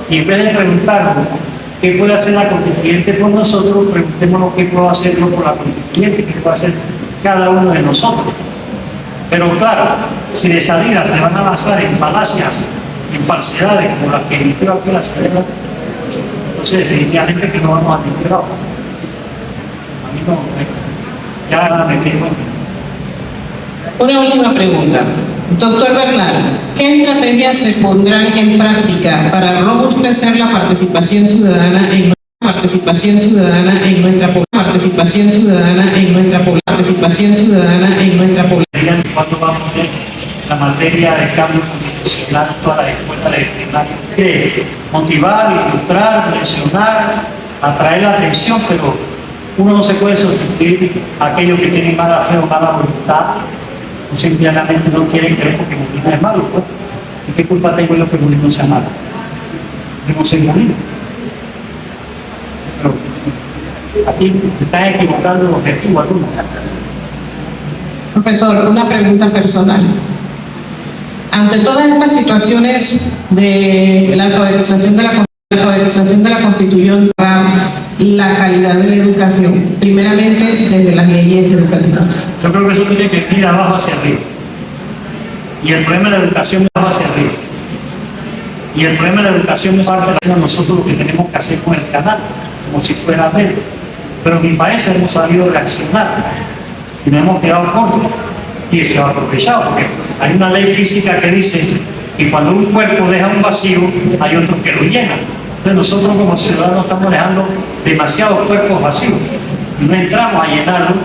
y en vez de preguntarnos qué puede hacer la constituyente por nosotros, preguntémonos qué puedo hacer yo por la constituyente, qué puede hacer cada uno de nosotros. Pero claro, si de salida se van a basar en falacias, en falsedades como las que emitió aquí la salida, entonces definitivamente que no vamos a ningún lado. A mí no, ya me tengo. Una última pregunta. Doctor Bernal, ¿qué estrategias se pondrán en práctica para robustecer la participación ciudadana en nuestra población? ¿Cuándo vamos a ver la materia de cambio constitucional en todas las escuelas de primaria? Motivar, ilustrar, presionar, atraer la atención, pero uno no se puede sustituir a aquellos que tienen mala fe o mala voluntad. Simplemente no quieren creer porque Molino es malo, pues. ¿Y qué culpa tengo yo que Molino sea malo? Yo no soy Molino. Pero aquí se están equivocando el objetivo alguno. Profesor, una pregunta personal. Ante todas estas situaciones de la alfabetización de la Constitución, la calidad de la educación, primeramente desde las leyes educativas. Yo creo que eso tiene que venir de abajo hacia arriba. Y el problema de la educación es de abajo hacia arriba. Y el problema de la educación es parte de nosotros lo que tenemos que hacer con el canal, como si fuera de él. Pero en mi país hemos sabido reaccionar y nos hemos quedado cortos. Y se ha aprovechado, porque hay una ley física que dice que cuando un cuerpo deja un vacío, hay otro que lo llena. Entonces nosotros como ciudadanos estamos dejando demasiados cuerpos vacíos y no entramos a llenarlo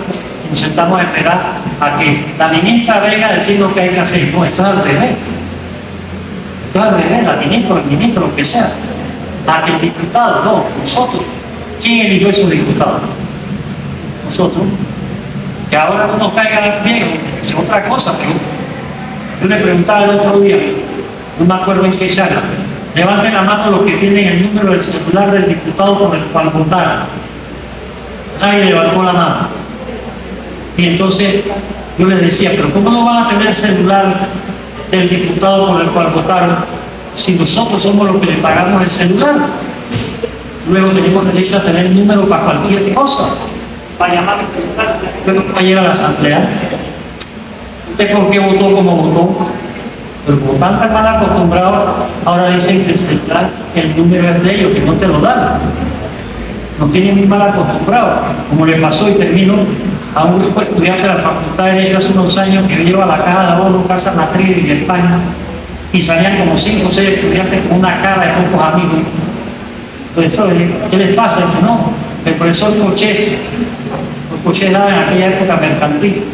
y nos sentamos a esperar a que la ministra venga a decir lo que hay que hacer. No, esto es al revés. Esto es al revés, la ministra, el ministro, lo que sea. A que el diputado, no, nosotros. ¿Quién eligió esos diputados? Nosotros. Que ahora no nos caiga bien, es otra cosa, pero yo le preguntaba el otro día, no me acuerdo en qué charla, levanten la mano los que tienen el número del celular del diputado por el cual votaron. Nadie levantó la mano. Y entonces yo les decía, pero ¿cómo no van a tener celular del diputado por el cual votaron si nosotros somos los que le pagamos el celular? Luego tenemos derecho a tener el número para cualquier cosa, para llamar luego para llegar a la asamblea. ¿Usted por qué votó como votó? Pero como están tan mal acostumbrados, ahora dicen que el celular, el número es de ellos, que no te lo dan. Nos tienen muy mal acostumbrados, como le pasó y terminó a un grupo de estudiantes de la Facultad de Derecho hace unos años que lleva a la caja de ahorro Casa Matriz de España y salían como 5 o 6 estudiantes con una cara de pocos amigos. Profesor, ¿qué les pasa? Dice, no, el profesor Cochés, los Cochés daban en aquella época mercantil,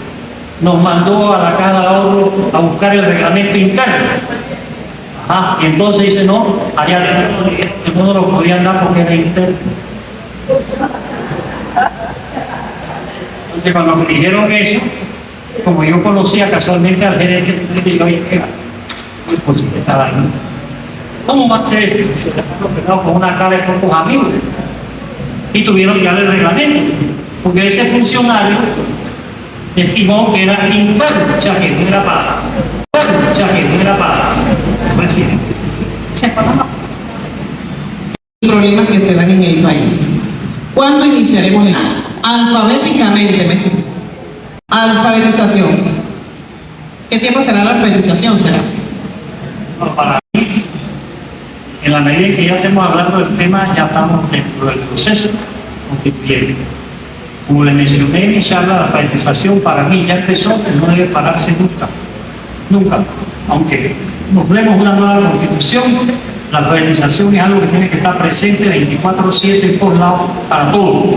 nos mandó a la caja de ahorro a buscar el reglamento interno. Ajá, y entonces dice, no, allá no lo podían dar porque era interno. Entonces cuando me dijeron eso, como yo conocía casualmente al gerente, le digo, oye, pues estaba ahí. ¿Cómo va a ser eso? Con una cara de pocos amigos. Y tuvieron que darle el reglamento, porque ese funcionario estimó que era interno, o sea que no era paga. O sea que no era paga. Problemas que se dan en el país. ¿Cuándo iniciaremos el año? Alfabéticamente, alfabetización. ¿Qué tiempo será la alfabetización? No, para mí, en la medida en que ya estemos hablando del tema, ya estamos dentro del proceso constituyente. Como le mencioné en mi charla, la alfabetización para mí ya empezó y no debe pararse nunca. Nunca. Aunque nos demos una nueva constitución, la alfabetización es algo que tiene que estar presente 24/7 en todos lados, para todos.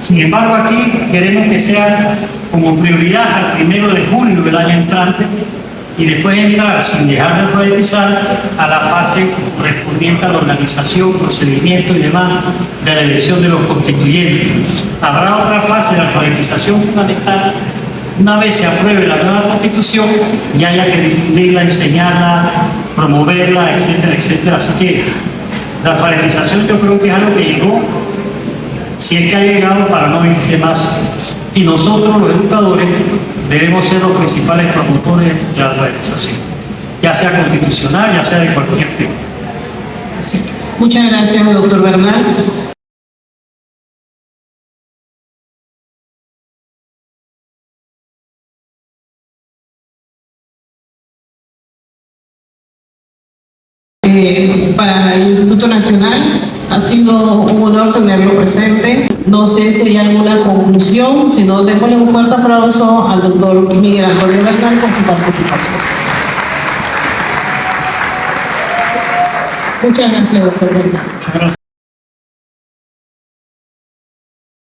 Sin embargo, aquí queremos que sea como prioridad hasta el 1 de julio del año entrante y después entrar, sin dejar de alfabetizar, a la fase correspondiente a la organización, procedimiento y demás de la elección de los constituyentes. Habrá otra fase de alfabetización fundamental una vez se apruebe la nueva constitución y haya que difundirla, enseñarla, promoverla, etcétera, etcétera. Así que la alfabetización yo creo que es algo que llegó, si es que ha llegado, para no irse más. Y nosotros, los educadores, debemos ser los principales promotores de la alfabetización, ya sea constitucional, ya sea de cualquier tema. Muchas gracias, doctor Bernal. Para el Instituto Nacional ha sido un honor tenerlo presente. No sé si hay alguna conclusión, si no, démosle un fuerte aplauso al doctor Miguel Antonio Bernal por su participación. Muchas gracias, doctor Bernal. Muchas gracias.